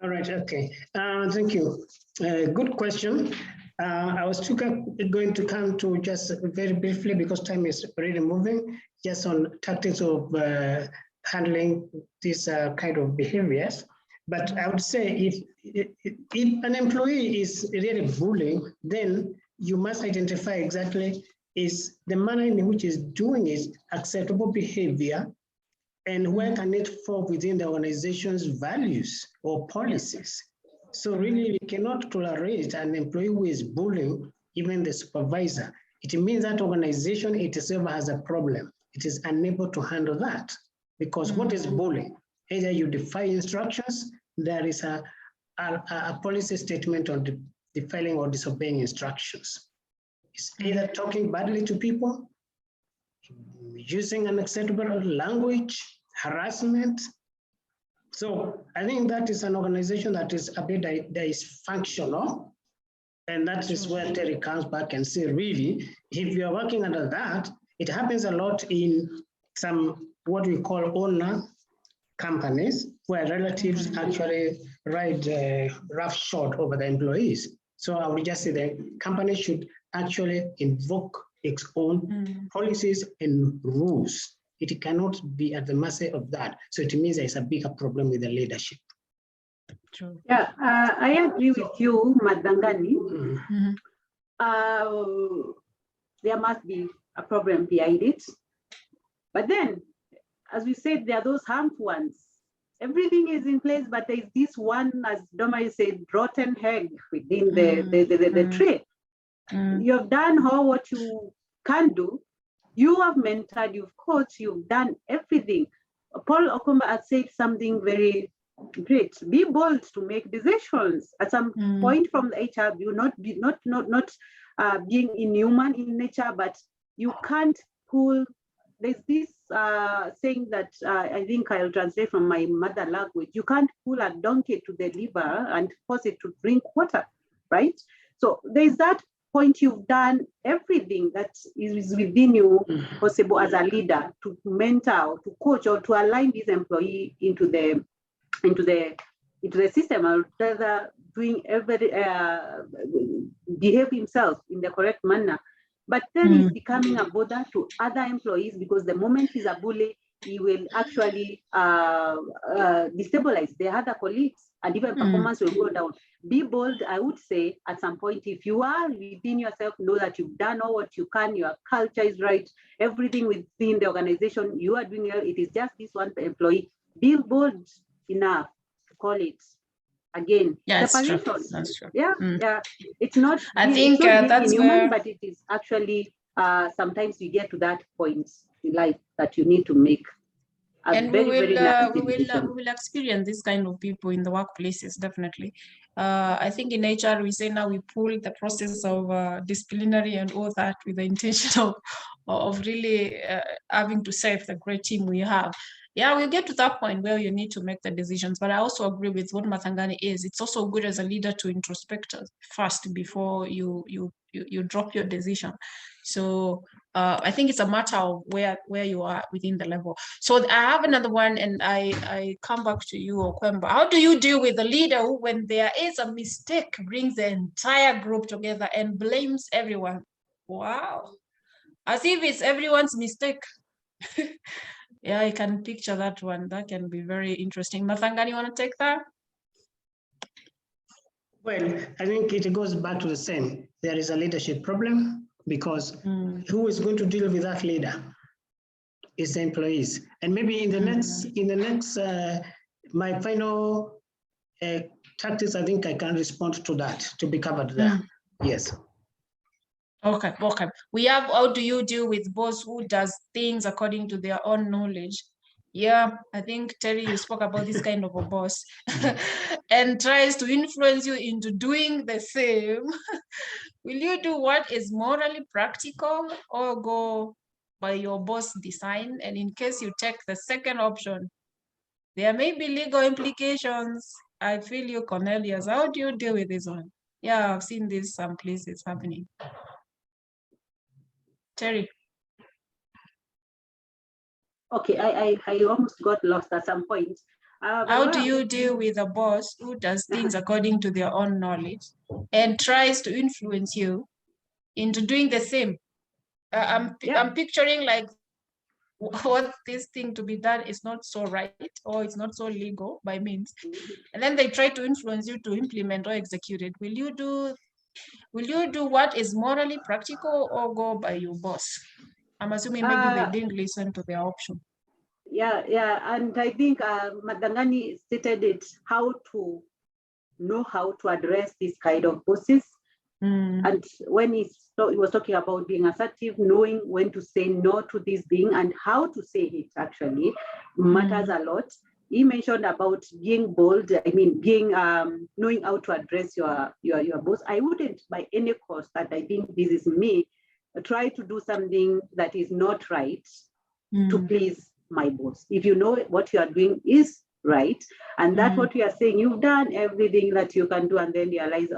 All right, okay. Thank you. Good question. I was going to come to just very briefly, because time is really moving, just on tactics of handling this kind of behaviors. But I would say if an employee is really bullying, then you must identify exactly is the manner in which he's doing is acceptable behavior, and where can it fall within the organization's values or policies. So really, we cannot tolerate an employee who is bullying even the supervisor. It means that organization itself has a problem. It is unable to handle that, because what is bullying? Either you defy instructions, there is a policy statement on defiling or disobeying instructions. It's either talking badly to people, using unacceptable language, harassment. So I think that is an organization that is a bit dysfunctional. And that is where Terry comes back and say, really, if you are working under that, it happens a lot in some what we call owner companies, where relatives actually ride roughshod over the employees. So I would just say the company should actually invoke its own policies and rules. It cannot be at the mercy of that. So it means there's a bigger problem with the leadership. True. Yeah, I agree with you, Madangani. There must be a problem behind it. But then, as we said, there are those harmful ones. Everything is in place, but there is this one, as Doma said, rotten egg within the tray. You have done all what you can do. You have mentored, you've coached, you've done everything. Paul Okumba has said something very great. Be bold to make decisions. At some point from the HR, you not being inhuman in nature, but you can't pull. There's this saying that I think I'll translate from my mother language. You can't pull a donkey to the river and force it to drink water, right? So there's that point. You've done everything that is within you possible as a leader to mentor, to coach, or to align this employee into the system, or rather doing behave himself in the correct manner. But then he's becoming a bother to other employees, because the moment he's a bully, he will actually destabilize the other colleagues, and even performance will go down. Be bold, I would say, at some point. If you are within yourself, know that you've done all what you can, your culture is right, everything within the organization, you are doing well. It is just this one employee. Be bold enough to call it again. Yeah, separation. That's true. Yeah, yeah. It's not. I think that's inhuman, where. but it is actually sometimes you get to that point in life that you need to make a And very, we nasty decision. will experience this kind of people in the workplaces, definitely. I think in HR we say now we pull the process of disciplinary and all that with the intention of really having to save the great team we have. Yeah, we'll get to that point where you need to make the decisions. But I also agree with what Mathangani is. It's also good as a leader to introspect first before you drop your decision. So I think it's a matter of where you are within the level. So I have another one, and I come back to you, Okwemba. How do you deal with a leader who, when there is a mistake, brings the entire group together and blames everyone? Wow. As if it's everyone's mistake. Yeah, I can picture that one. That can be very interesting. Mathangani, you want to take that? Well, I think it goes back to the same. There is a leadership problem, because who is going to deal with that leader is the employees. And maybe in the next, my final tactics, I think I can respond to that, to be covered there. Yes. Okay. We have, how do you deal with boss who does things according to their own knowledge? Yeah, I think Terry, you spoke about this kind of a boss and tries to influence you into doing the same. Will you do what is morally practical, or go by your boss design? And in case you take the second option, there may be legal implications. I feel you, Cornelius. How do you deal with this one? Yeah, I've seen this some places happening. Terry. Okay, I almost got lost at some point. How do you deal with a boss who does things according to their own knowledge and tries to influence you into doing the same? I'm picturing like what this thing to be done is not so right, or it's not so legal by means, and then they try to influence you to implement or execute it. Will you do what is morally practical, or go by your boss? I'm assuming maybe they didn't listen to their option. Yeah, and I think Madangani stated it, how to know how to address this kind of bosses. And when he was talking about being assertive, knowing when to say no to this being and how to say it actually matters a lot. He mentioned about being bold. I mean, being knowing how to address your boss. I wouldn't, by any cost, that I think this is me, try to do something that is not right to please my boss. If you know what you are doing is right, and that's what we are saying, you've done everything that you can do, and then realize,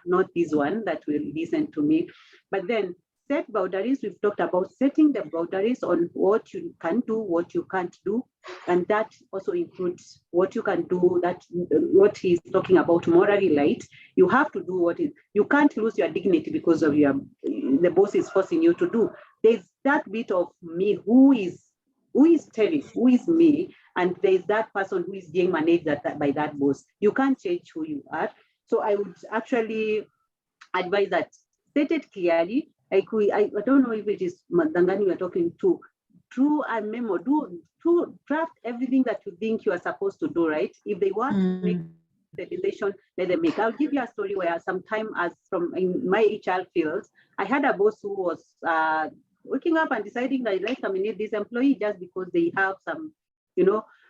not this one that will listen to me. But then set boundaries. We've talked about setting the boundaries on what you can do, what you can't do, and that also includes what you can do, that what he's talking about morally right. You have to do what is, you can't lose your dignity because of the boss is forcing you to do. There's that bit of me who is who is Terry, who is me, and there's that person who is being managed by that boss. You can't change who you are. So I would actually advise that state it clearly. I don't know if it is Madangani we're talking to, through a memo, to draft everything that you think you are supposed to do, right? If they want to make the decision, let them make. I'll give you a story where sometime as from in my HR field, I had a boss who was waking up and deciding that let's terminate this employee just because they have some,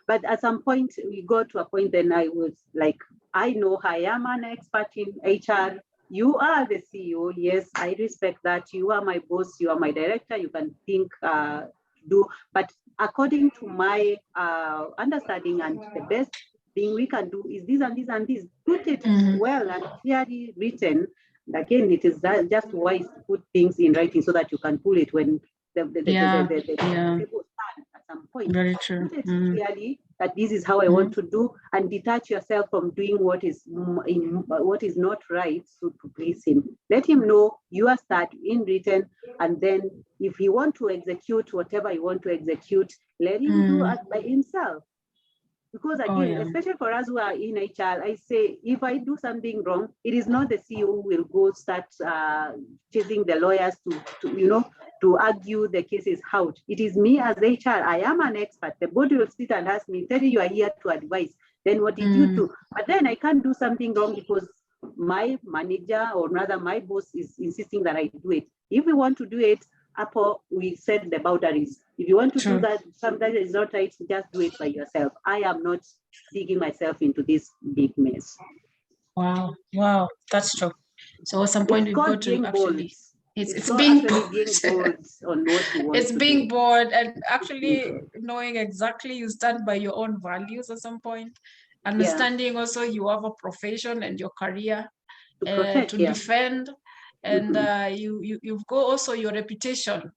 but at some point we got to a point then I was like, I know I am an expert in HR. You are the CEO. Yes, I respect that. You are my boss. You are my director. You can think, but according to my understanding and the best thing we can do is this and this and this. Put it well and clearly written. Again, it is just wise to put things in writing so that you can pull it when the table stand at some point. Very true. Put it clearly that this is how I want to do, and detach yourself from doing what is not right, so to please him. Let him know your start in written, and then if he want to execute whatever you want to execute, let him do it by himself. Because again, especially for us who are in HR, I say, if I do something wrong, it is not the CEO who will go start chasing the lawyers to argue the cases out. It is me as HR. I am an expert. The board will sit and ask me, Terry, you are here to advise. Then what did you do? But then I can't do something wrong because my manager, or rather my boss, is insisting that I do it. If we want to do it, we set the boundaries. If you want to do that, sometimes it's not right, just do it by yourself. I am not digging myself into this big mess. Wow, that's true. So at some point we've got to actually, it's being bold on what you want. It's being bold and actually knowing exactly you stand by your own values at some point, understanding also you have a profession and your career to defend. And you've got also your reputation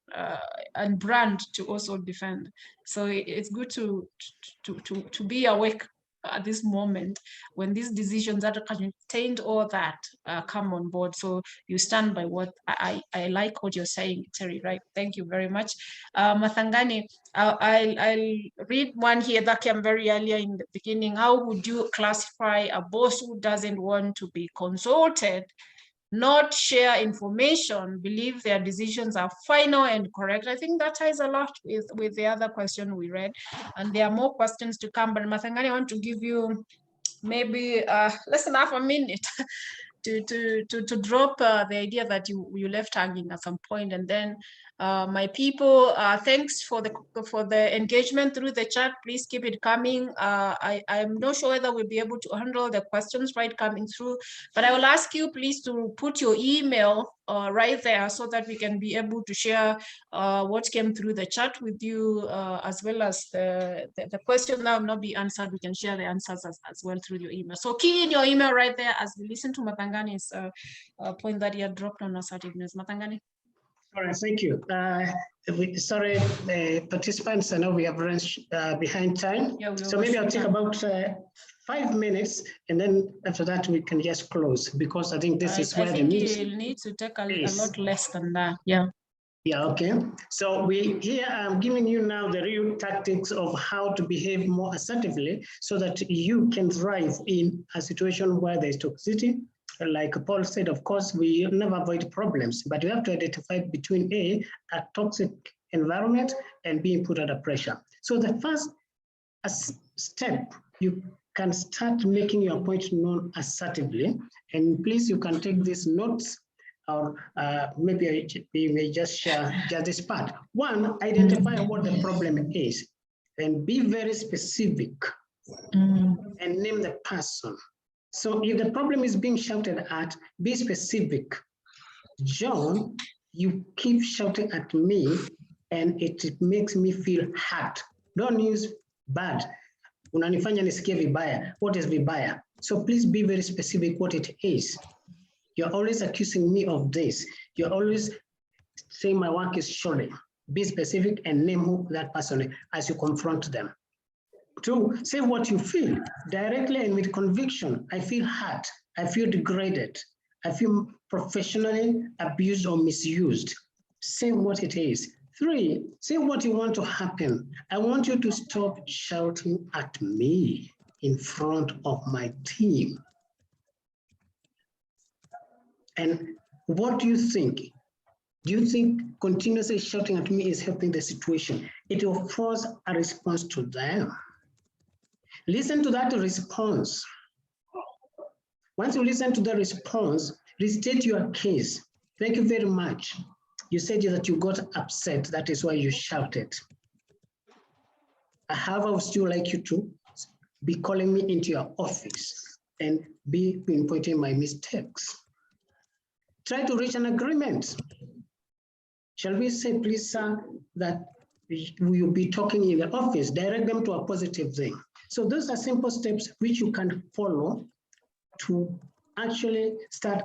and brand to also defend. So it's good to be awake at this moment when these decisions that are contained all that come on board. So you stand by what I like what you're saying, Terry, right? Thank you very much. Mathangani, I'll read one here that came very earlier in the beginning. How would you classify a boss who doesn't want to be consulted, not share information, believe their decisions are final and correct? I think that ties a lot with the other question we read, and there are more questions to come, but Mathangani, I want to give you maybe less than half a minute to drop the idea that you left hanging at some point. And then my people, thanks for the engagement through the chat. Please keep it coming. I'm not sure whether we'll be able to handle the questions coming through, but I will ask you please to put your email right there so that we can be able to share what came through the chat with you, as well as the question that will not be answered. We can share the answers as well through your email. So key in your email right there as we listen to Mathangani's point that he had dropped on assertiveness. Mathangani. All right, thank you. Sorry, participants, I know we have run behind time. Yeah, so maybe I'll take about 5 minutes, and then after that we can just close, because I think this is where the news. You'll need to take a lot less than that. Yeah. Yeah, okay. So here I'm giving you now the real tactics of how to behave more assertively so that you can thrive in a situation where there's toxicity. Like Paul said, of course, we never avoid problems, but you have to identify between a toxic environment and being put under pressure. So the first step, you can start making your point known assertively. And please, you can take these notes, or maybe we may just share just this part. One, identify what the problem is and be very specific and name the person. So if the problem is being shouted at, be specific. John, you keep shouting at me and it makes me feel hurt. Don't use bad. Unanifanya nisikie vibaya. What is vibaya? So please be very specific what it is. You're always accusing me of this. You're always saying my work is shoddy. Be specific and name who that person is as you confront them. 2, say what you feel directly and with conviction. I feel hurt. I feel degraded. I feel professionally abused or misused. Say what it is. 3, say what you want to happen. I want you to stop shouting at me in front of my team. And what do you think? Do you think continuously shouting at me is helping the situation? It will force a response to them. Listen to that response. Once you listen to the response, restate your case. Thank you very much. You said that you got upset. That is why you shouted. I would still like you to be calling me into your office and be pinpointing my mistakes. Try to reach an agreement. Shall we say, please, sir, that we will be talking in the office, direct them to a positive thing. So those are simple steps which you can follow to actually start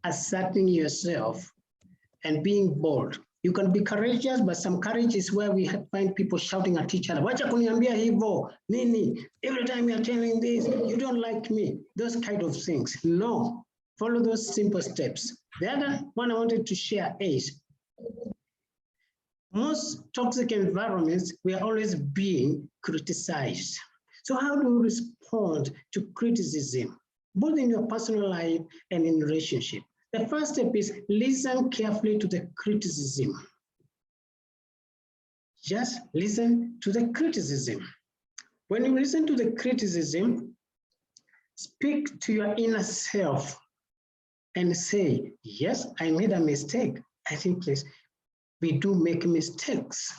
asserting yourself and being bold. You can be courageous, but some courage is where we find people shouting at each other. Wacha kuniambia hivo, nini, every time you're telling this, you don't like me, those kind of things. No, follow those simple steps. The other one I wanted to share is, most toxic environments, we are always being criticized. So how do you respond to criticism, both in your personal life and in relationship? The first step is listen carefully to the criticism. Just listen to the criticism. When you listen to the criticism, speak to your inner self and say, yes, I made a mistake. I think, please, we do make mistakes.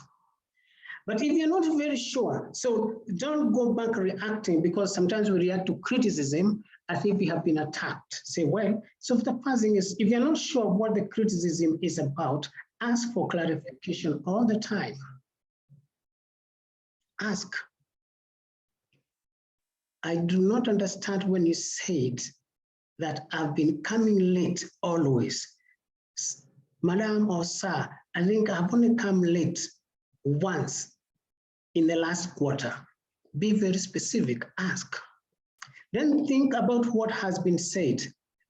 But if you're not very sure, so don't go back reacting, because sometimes we react to criticism as if we have been attacked. Say, well, so the first thing is, if you're not sure what the criticism is about, ask for clarification all the time. Ask. I do not understand when you said that I've been coming late always. Madam or sir, I think I've only come late once in the last quarter. Be very specific, ask. Then think about what has been said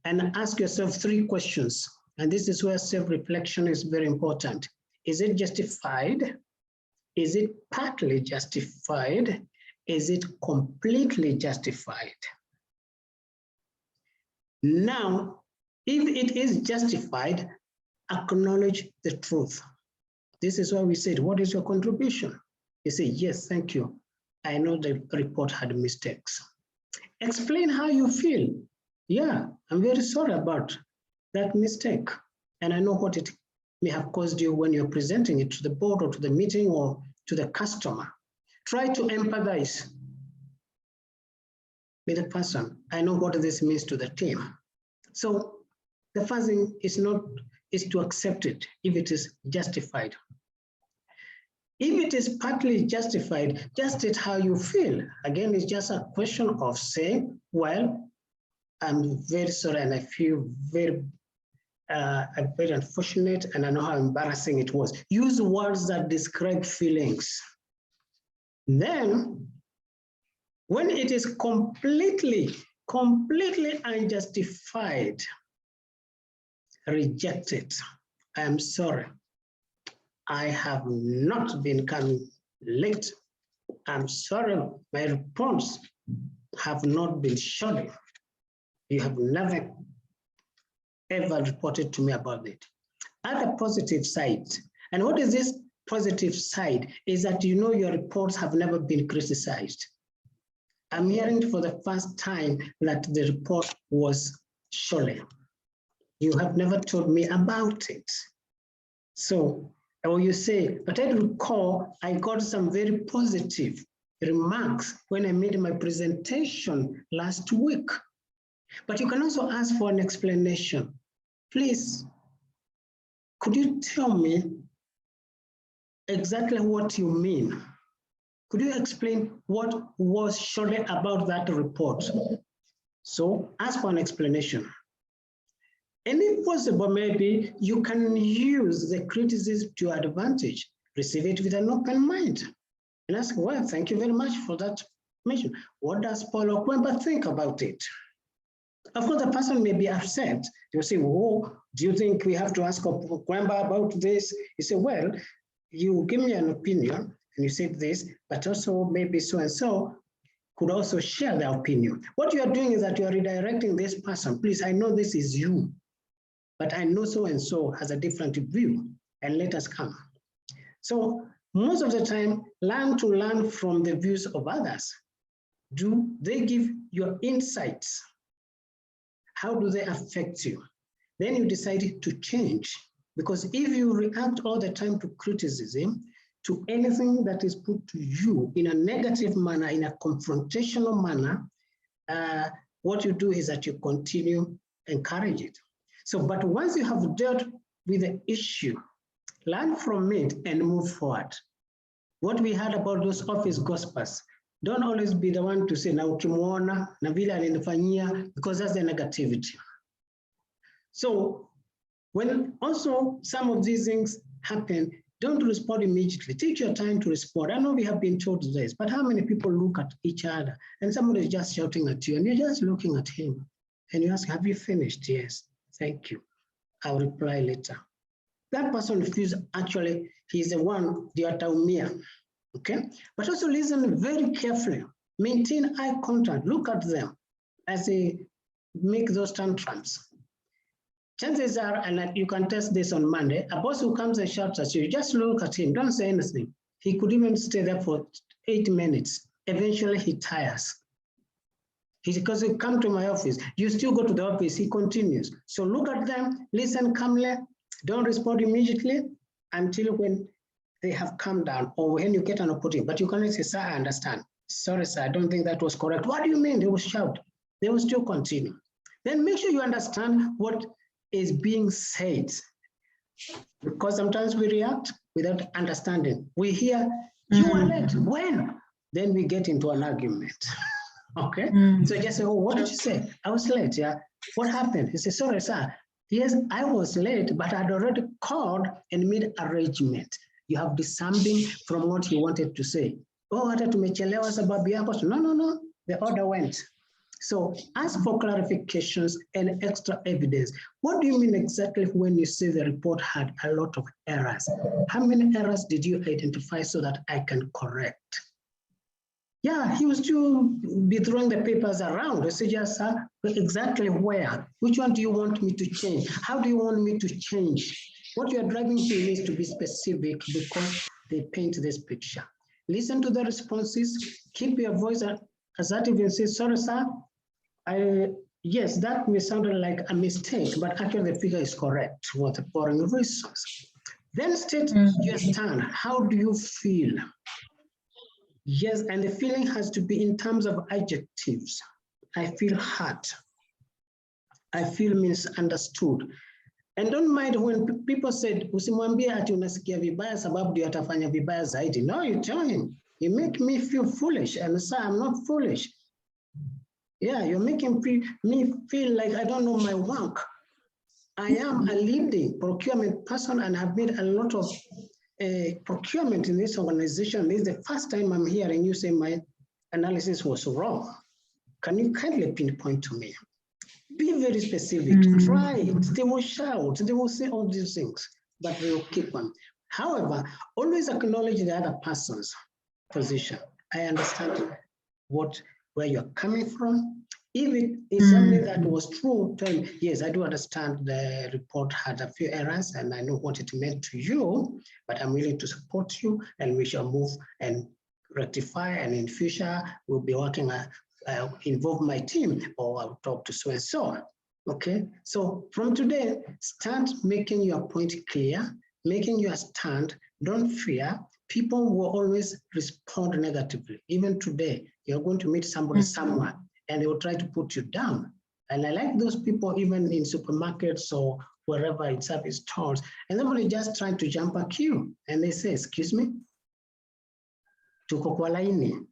and ask yourself 3 questions. And this is where self-reflection is very important. Is it justified? Is it partly justified? Is it completely justified? Now, if it is justified, acknowledge the truth. This is why we said, what is your contribution? You say, yes, thank you. I know the report had mistakes. Explain how you feel. Yeah, I'm very sorry about that mistake. And I know what it may have caused you when you're presenting it to the board or to the meeting or to the customer. Try to empathize with the person. I know what this means to the team. So the first thing is to accept it if it is justified. If it is partly justified, just state how you feel. Again, it's just a question of saying, well, I'm very sorry and I feel very unfortunate and I know how embarrassing it was. Use words that describe feelings. Then, when it is completely unjustified, reject it. I am sorry. I have not been coming late. I'm sorry, my reports have not been shoddy. You have never, ever reported to me about it. Other positive sides. And what is this positive side? Is that you know your reports have never been criticized. I'm hearing for the first time that the report was shoddy. You have never told me about it. So, or you say, but I recall I got some very positive remarks when I made my presentation last week. But you can also ask for an explanation. Please, could you tell me exactly what you mean? Could you explain what was shoddy about that report? So ask for an explanation. And if possible, maybe you can use the criticism to your advantage. Receive it with an open mind. And ask, well, thank you very much for that mention. What does Paul Okwemba think about it? Of course, the person may be upset. They'll say, oh, do you think we have to ask Okwemba about this? You say, well, you give me an opinion and you said this, but also maybe so-and-so could also share their opinion. What you are doing is that you are redirecting this person. Please, I know this is you, but I know so-and-so has a different view, and let us come. So most of the time, learn from the views of others. Do they give your insights? How do they affect you? Then you decide to change. Because if you react all the time to criticism, to anything that is put to you in a negative manner, in a confrontational manner, what you do is that you continue encourage it. So, but once you have dealt with the issue, learn from it and move forward. What we heard about those office gossipers, don't always be the one to say, na ukimuona, na vile alinifanyia, because that's the negativity. So when also some of these things happen, don't respond immediately. Take your time to respond. I know we have been told this, but how many people look at each other and somebody is just shouting at you and you're just looking at him and you ask, have you finished? Yes, thank you. I'll reply later. That person feels actually he's the one, the ataumia, okay? But also listen very carefully, maintain eye contact, look at them as they make those tantrums. Chances are, and you can test this on Monday, a boss who comes and shouts at you, just look at him, don't say anything. He could even stay there for 8 minutes. Eventually he tires. Because you come to my office, you still go to the office, he continues. So look at them, listen calmly, don't respond immediately until when they have calmed down or when you get an opportunity. But you cannot say, sir, I understand. Sorry, sir, I don't think that was correct. What do you mean? They will shout. They will still continue. Then make sure you understand what is being said. Because sometimes we react without understanding. We hear, you are late. When? Then we get into an argument. Okay? So just say, oh, what did you say? I was late, yeah. What happened? He said, sorry, sir. Yes, I was late, but I'd already called and made arrangement. You have disarmed him from what he wanted to say. Oh, hata tumechelewa sababu yako. No. The order went. So ask for clarifications and extra evidence. What do you mean exactly when you say the report had a lot of errors? How many errors did you identify so that I can correct? Yeah, he was to be throwing the papers around. I said, yes, sir, but exactly where? Which one do you want me to change? How do you want me to change? What you're driving to needs to be specific because they paint this picture. Listen to the responses, keep your voice assertive and say, sorry, sir, yes, that may sound like a mistake, but actually the figure is correct for the following reasons. Then state your stand. How do you feel? Yes, and the feeling has to be in terms of adjectives. I feel hurt. I feel misunderstood. And don't mind when people said, usimwambie ati unasikia vibaya sababu ndio atafanya vibaya zaidi. No, you tell him, you make me feel foolish. And sir, I'm not foolish. Yeah, you're making me feel like I don't know my work. I am a leading procurement person and have made a lot of procurement in this organization. This is the first time I'm hearing you say my analysis was wrong. Can you kindly pinpoint to me? Be very specific. Try it. They will shout. They will say all these things, but they will keep on. However, always acknowledge the other person's position. I understand where you're coming from. If it is something that was true, tell me, yes, I do understand the report had a few errors and I know what it meant to you, but I'm willing to support you and we shall move and rectify, and in future we'll be working, involve my team or I'll talk to so-and-so. Okay, so from today, start making your point clear, making your stand, don't fear. People will always respond negatively. Even today, you're going to meet somebody somewhere and they will try to put you down. And I like those people even in supermarkets or wherever in service stores, and somebody just trying to jump a queue and they say, excuse me, tuko kwa laini.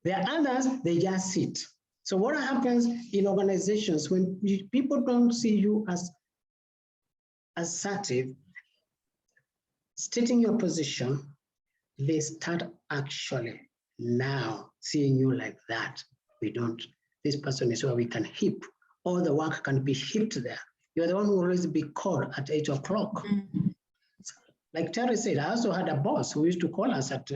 There are others, they just sit. So what happens in organizations when people don't see you as assertive, stating your position, they start actually now seeing you like that. This person is where we can hip. All the work can be hipped there. You're the one who will always be called at 8 o'clock. Like Terry said, I also had a boss who used to call us at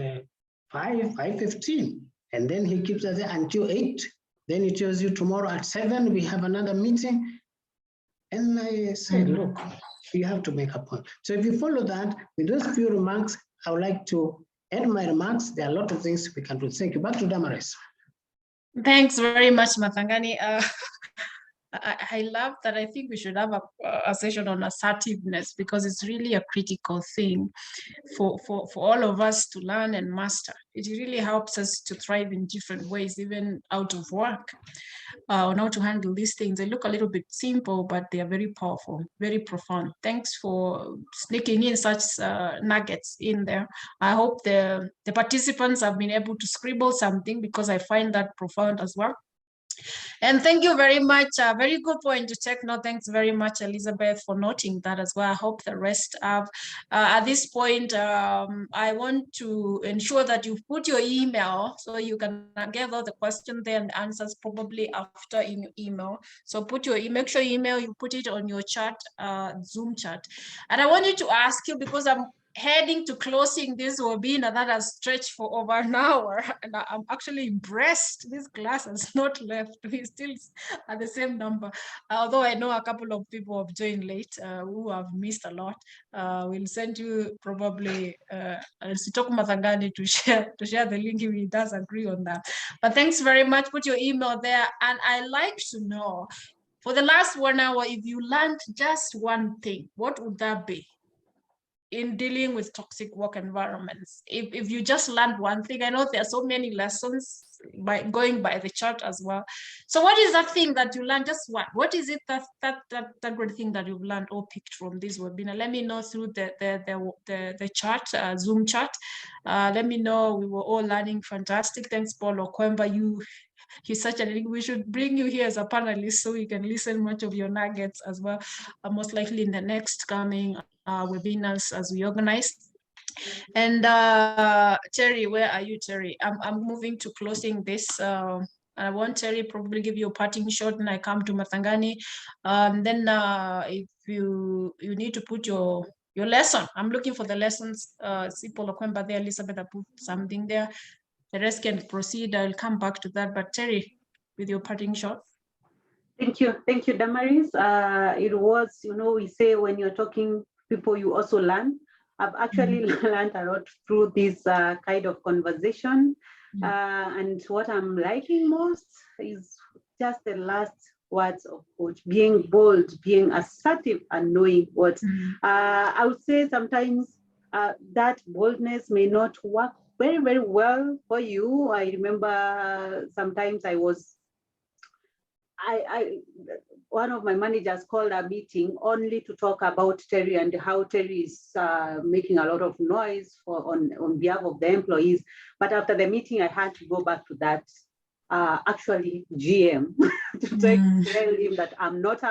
5:15, and then he keeps us there until 8. Then he tells you tomorrow at 7, we have another meeting. And I said, look, you have to make a point. So if you follow that, with those few remarks, I would like to add my remarks. There are a lot of things we can do. Thank you. Back to Damaris. Thanks very much, Mathangani. I love that. I think we should have a session on assertiveness, because it's really a critical thing for all of us to learn and master. It really helps us to thrive in different ways, even out of work, on how to handle these things. They look a little bit simple, but they are very powerful, very profound. Thanks for sneaking in such nuggets in there. I hope the participants have been able to scribble something, because I find that profound as well. And thank you very much. Very good point to take note. Thanks very much, Elizabeth, for noting that as well. I hope the rest have. At this point, I want to ensure that you put your email, so you can gather the question there and the answers probably after in your email. So put your make sure email, you put it on your chat, Zoom chat. And I wanted to ask you, because I'm heading to closing this webinar that has stretched for over an hour, and I'm actually impressed. This class has not left. We still at the same number, although I know a couple of people have joined late who have missed a lot. We'll send you probably Sitoku Mathangani to share the link if he does agree on that. But thanks very much. Put your email there, and I like to know, for the last 1 hour, if you learned just one thing, what would that be in dealing with toxic work environments? If you just learned one thing, I know there are so many lessons by going by the chart as well. So what is that thing that you learned? Just what is it that great thing that you've learned or picked from this webinar? Let me know through the chat, Zoom chat. Let me know. We were all learning fantastic. Thanks, Paul Okwemba. He's such a, we should bring you here as a panelist so you can listen much of your nuggets as well, most likely in the next coming webinars as we organize. And Terry, where are you, Terry? I'm moving to closing this. I want Terry probably give you a parting shot, and I come to Mathangani. Then if you need to put your lesson, I'm looking for the lessons. Paul Okwemba there, Elizabeth, I put something there. The rest can proceed. I'll come back to that. But Terry, with your parting shot. Thank you, Damaris. It was, we say when you're talking people, you also learn. I've actually learned a lot through this kind of conversation. And what I'm liking most is just the last words of coach, being bold, being assertive, and knowing what. I would say sometimes that boldness may not work very, very well for you. I remember sometimes one of my managers called a meeting only to talk about Terry and how Terry is making a lot of noise on behalf of the employees. But after the meeting, I had to go back to that actually GM to tell him that I'm not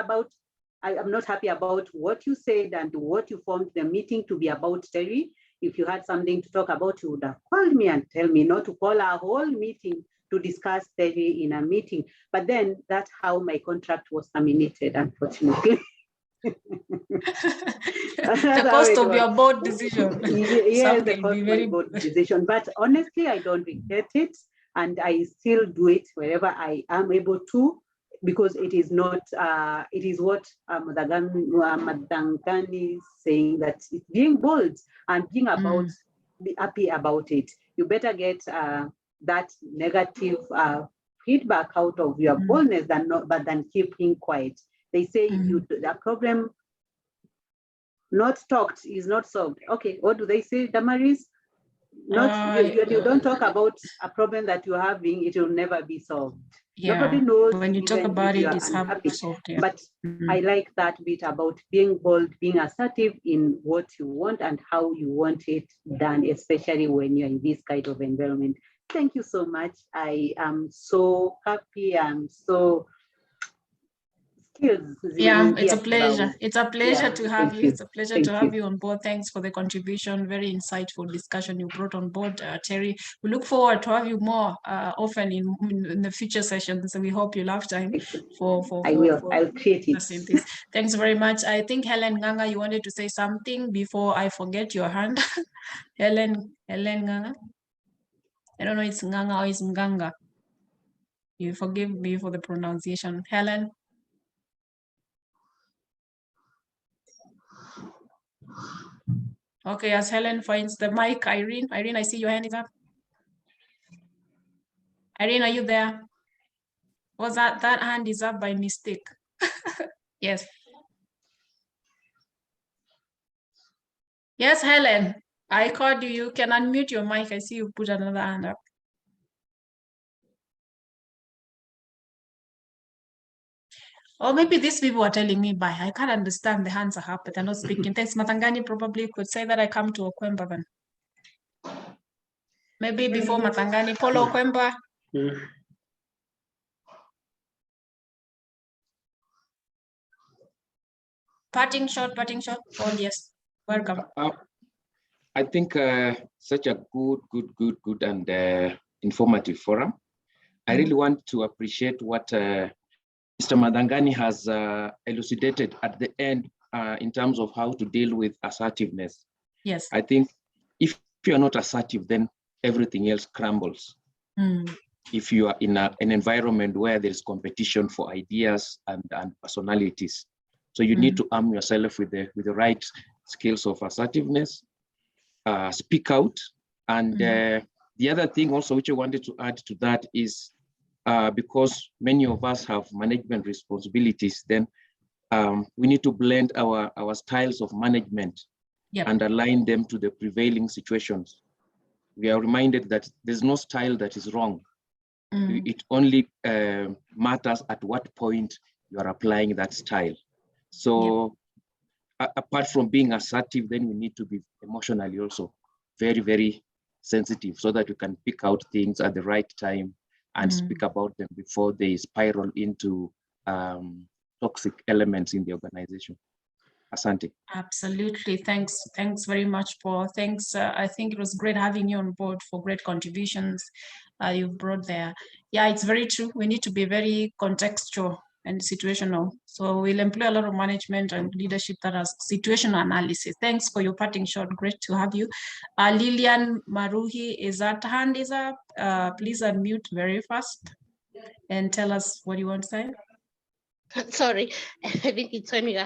happy about what you said and what you formed the meeting to be about Terry. If you had something to talk about, you would have called me and tell me, not to call a whole meeting to discuss Terry in a meeting. But then that's how my contract was terminated, unfortunately. The cost of your board decision. Yes, the cost of my board decision. But honestly, I don't regret it. And I still do it wherever I am able to, because it is not, it is what Mathangani is saying, that it's being bold and being about, be happy about it. You better get that negative feedback out of your boldness than keeping quiet. They say the problem not talked is not solved. Okay, what do they say, Damaris? You don't talk about a problem that you're having, it will never be solved. Yeah. Nobody knows when you talk about it, it's unhappy. solved. Yeah. But I like that bit about being bold, being assertive in what you want and how you want it done, especially when you're in this kind of environment. Thank you so much. I am so happy. I'm so skills. Yeah, it's a zimeingia pleasure. kibao. It's a pleasure Yeah, to have thank you. you. It's a pleasure Thank to have you. you on board. Thanks for the contribution. Very insightful discussion you brought on board, Terry. We look forward to have you more often in the future sessions. So we hope you'll have time I will. for I'll create it. discussing this. Thanks very much. I think Helen Nganga, you wanted to say something before I forget your hand. Helen Nganga. I don't know it's Nganga or it's Nganga. You forgive me for the pronunciation. Helen. Okay, as Helen finds the mic, Irene, I see your hand is up. Irene, are you there? Was that hand is up by mistake? Yes. Yes, Helen, I called you. You can unmute your mic. I see you put another hand up. Or maybe these people are telling me bye. I can't understand the hands are up, but they're not speaking. Thanks, Matangani probably could say that I come to Okwemba then. Maybe before Matangani, Polo Okwemba. Parting shot. Oh, yes. Welcome. I think such a good and informative forum. I really want to appreciate what Mr. Madangani has elucidated at the end in terms of how to deal with assertiveness. Yes. I think if you're not assertive, then everything else crumbles. If you are in an environment where there is competition for ideas and personalities. So you need to arm yourself with the right skills of assertiveness, speak out. And the other thing also which I wanted to add to that is because many of us have management responsibilities, then we need to blend our styles of management and align them to the prevailing situations. We are reminded that there's no style that is wrong. It only matters at what point you are applying that style. So apart from being assertive, then we need to be emotionally also very, very sensitive so that we can pick out things at the right time and speak about them before they spiral into toxic elements in the organization. Asante. Absolutely. Thanks very much, Paul. Thanks. I think it was great having you on board for great contributions you've brought there. Yeah, it's very true. We need to be very contextual and situational. So we'll employ a lot of management and leadership that has situational analysis. Thanks for your parting shot. Great to have you. Lillian Maruhi, is that hand is up? Please unmute very fast and tell us what you want to say. Sorry, I think it's on you.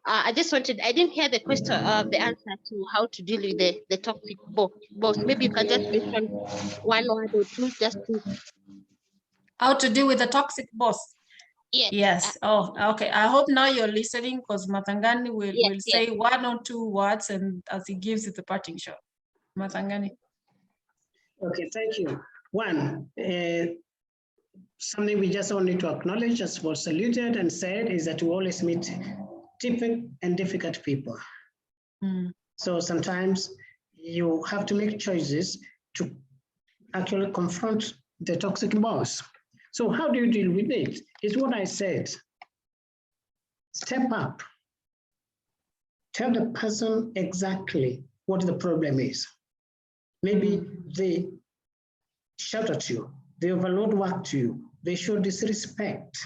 I just wanted, I didn't hear the question, the answer to how to deal with the toxic boss. Maybe you can just mention one word or two just to. How to deal with the toxic boss? Yes. Yes. Oh, okay. I hope now you're listening because Matangani will say one or two words and as he gives it the parting shot. Matangani. Okay, thank you. One, something we just all need to acknowledge, as was saluted and said, is that we always meet difficult and difficult people. So sometimes you have to make choices to actually confront the toxic boss. So how do you deal with it? It's what I said. Step up. Tell the person exactly what the problem is. Maybe they shout at you, they overload work to you, they show disrespect.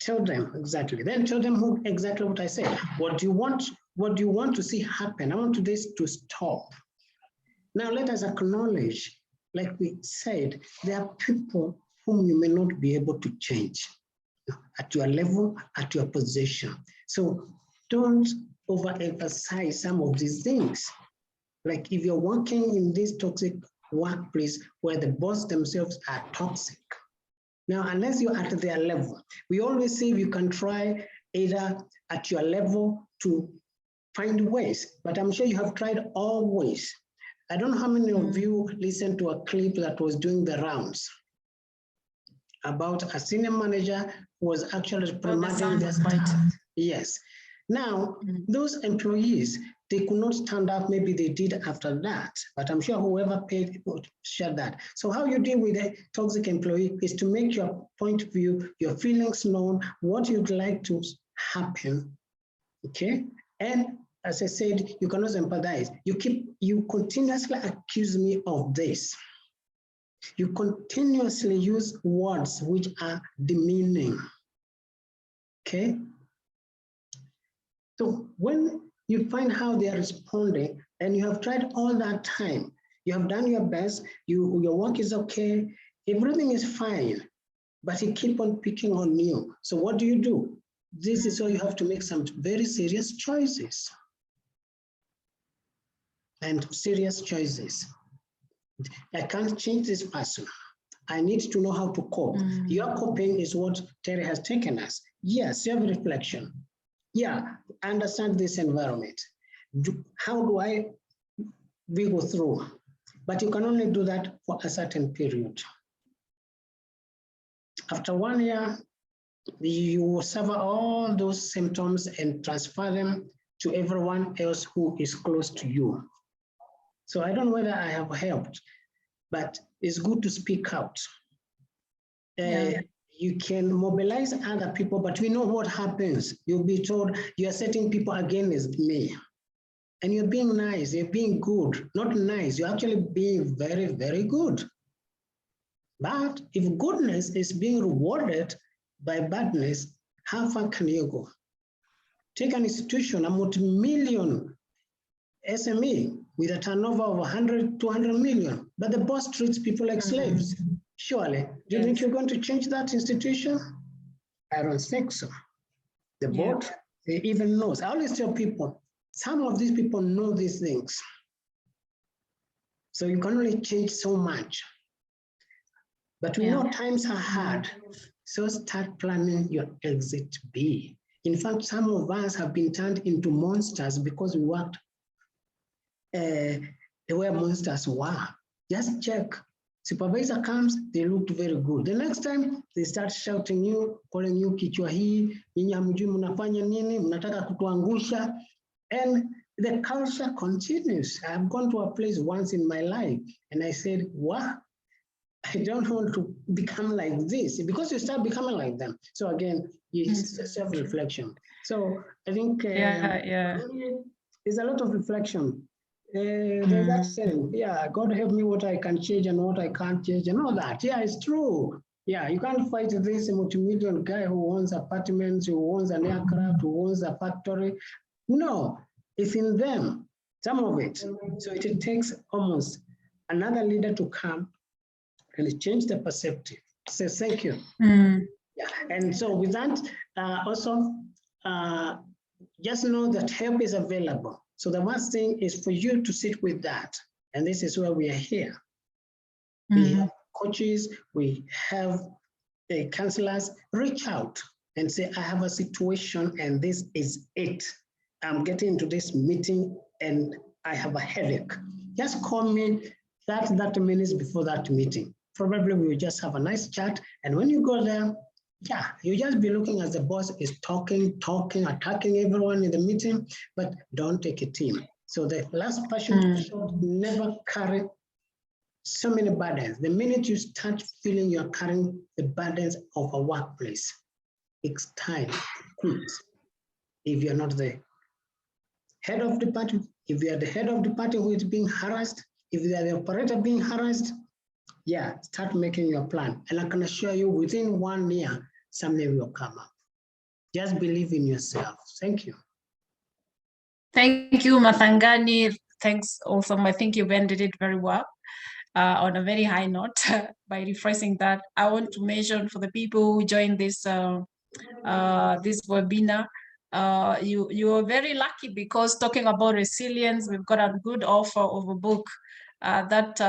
Tell them exactly. Then tell them exactly what I said. What do you want to see happen? I want this to stop. Now let us acknowledge, like we said, there are people whom you may not be able to change at your level, at your position. So don't overemphasize some of these things. Like if you're working in this toxic workplace where the boss themselves are toxic, now, unless you're at their level, we always say you can try either at your level to find ways, but I'm sure you have tried all ways. I don't know how many of you listened to a clip that was doing the rounds about a senior manager who was actually promoting their staff. Yes. Now, those employees, they could not stand up. Maybe they did after that, but I'm sure whoever paid would share that. So how you deal with a toxic employee is to make your point of view, your feelings known, what you'd like to happen, okay? And as I said, you cannot empathize. You continuously accuse me of this. You continuously use words which are demeaning, okay? So when you find how they are responding and you have tried all that time, you have done your best, your work is okay, everything is fine, but you keep on picking on you. So what do? This is why you have to make some very serious choices. And serious choices. I can't change this person. I need to know how to cope. Your coping is what Terry has taken us. Yes, self-reflection. Yeah, understand this environment. How do we go through? But you can only do that for a certain period. After 1 year, you will suffer all those symptoms and transfer them to everyone else who is close to you. So I don't know whether I have helped, but it's good to speak out. You can mobilize other people, but we know what happens. You'll be told you're setting people against me. And you're being nice, you're being good, not nice. You're actually being very, very good. But if goodness is being rewarded by badness, how far can you go? Take an institution, a multi-million SME with a turnover of 100, 200 million, but the boss treats people like slaves. Surely, do you think you're going to change that institution? I don't think so. The board, they even knows. I always tell people, some of these people know these things. So you can only change so much. But we know times are hard. So start planning your exit B. In fact, some of us have been turned into monsters because we worked where monsters were. Just check. Supervisor comes, they looked very good. The next time, they start shouting you, calling you kichwa hii, nyinyi hamjui mnafanya nini, mnataka kutuangusha. And the culture continues. I've gone to a place once in my life, and I said, what? I don't want to become like this, because you start becoming like them. So again, it's self-reflection. So I think there's a lot of reflection. There's that saying, God help me what I can change and what I can't change and all that. Yeah, it's true. Yeah, you can't fight this multi-million guy who owns apartments, who owns an aircraft, who owns a factory. No, it's in them, some of it. So it takes almost another leader to come and change the perspective. So thank you. Yeah, and so with that, also, just know that help is available. So the first thing is for you to sit with that. And this is where we are here. We have coaches, we have counselors. Reach out and say, I have a situation and this is it. I'm getting into this meeting and I have a headache. Just call me 30 minutes before that meeting. Probably we will just have a nice chat. And when you go there, you just be looking as the boss is talking, attacking everyone in the meeting, but don't take a team. So the last person should never carry so many burdens. The minute you start feeling you're carrying the burdens of a workplace, it's time to quit. If you're not the head of the party, if you are the head of the party who is being harassed, if you are the operator being harassed, start making your plan. And I can assure you within 1 year, something will come up. Just believe in yourself. Thank you. Thank you, Mathangani. Thanks, awesome. I think you've ended it very well on a very high note by rephrasing that. I want to mention for the people who joined this this webinar, you are very lucky because talking about resilience, we've got a good offer of a book that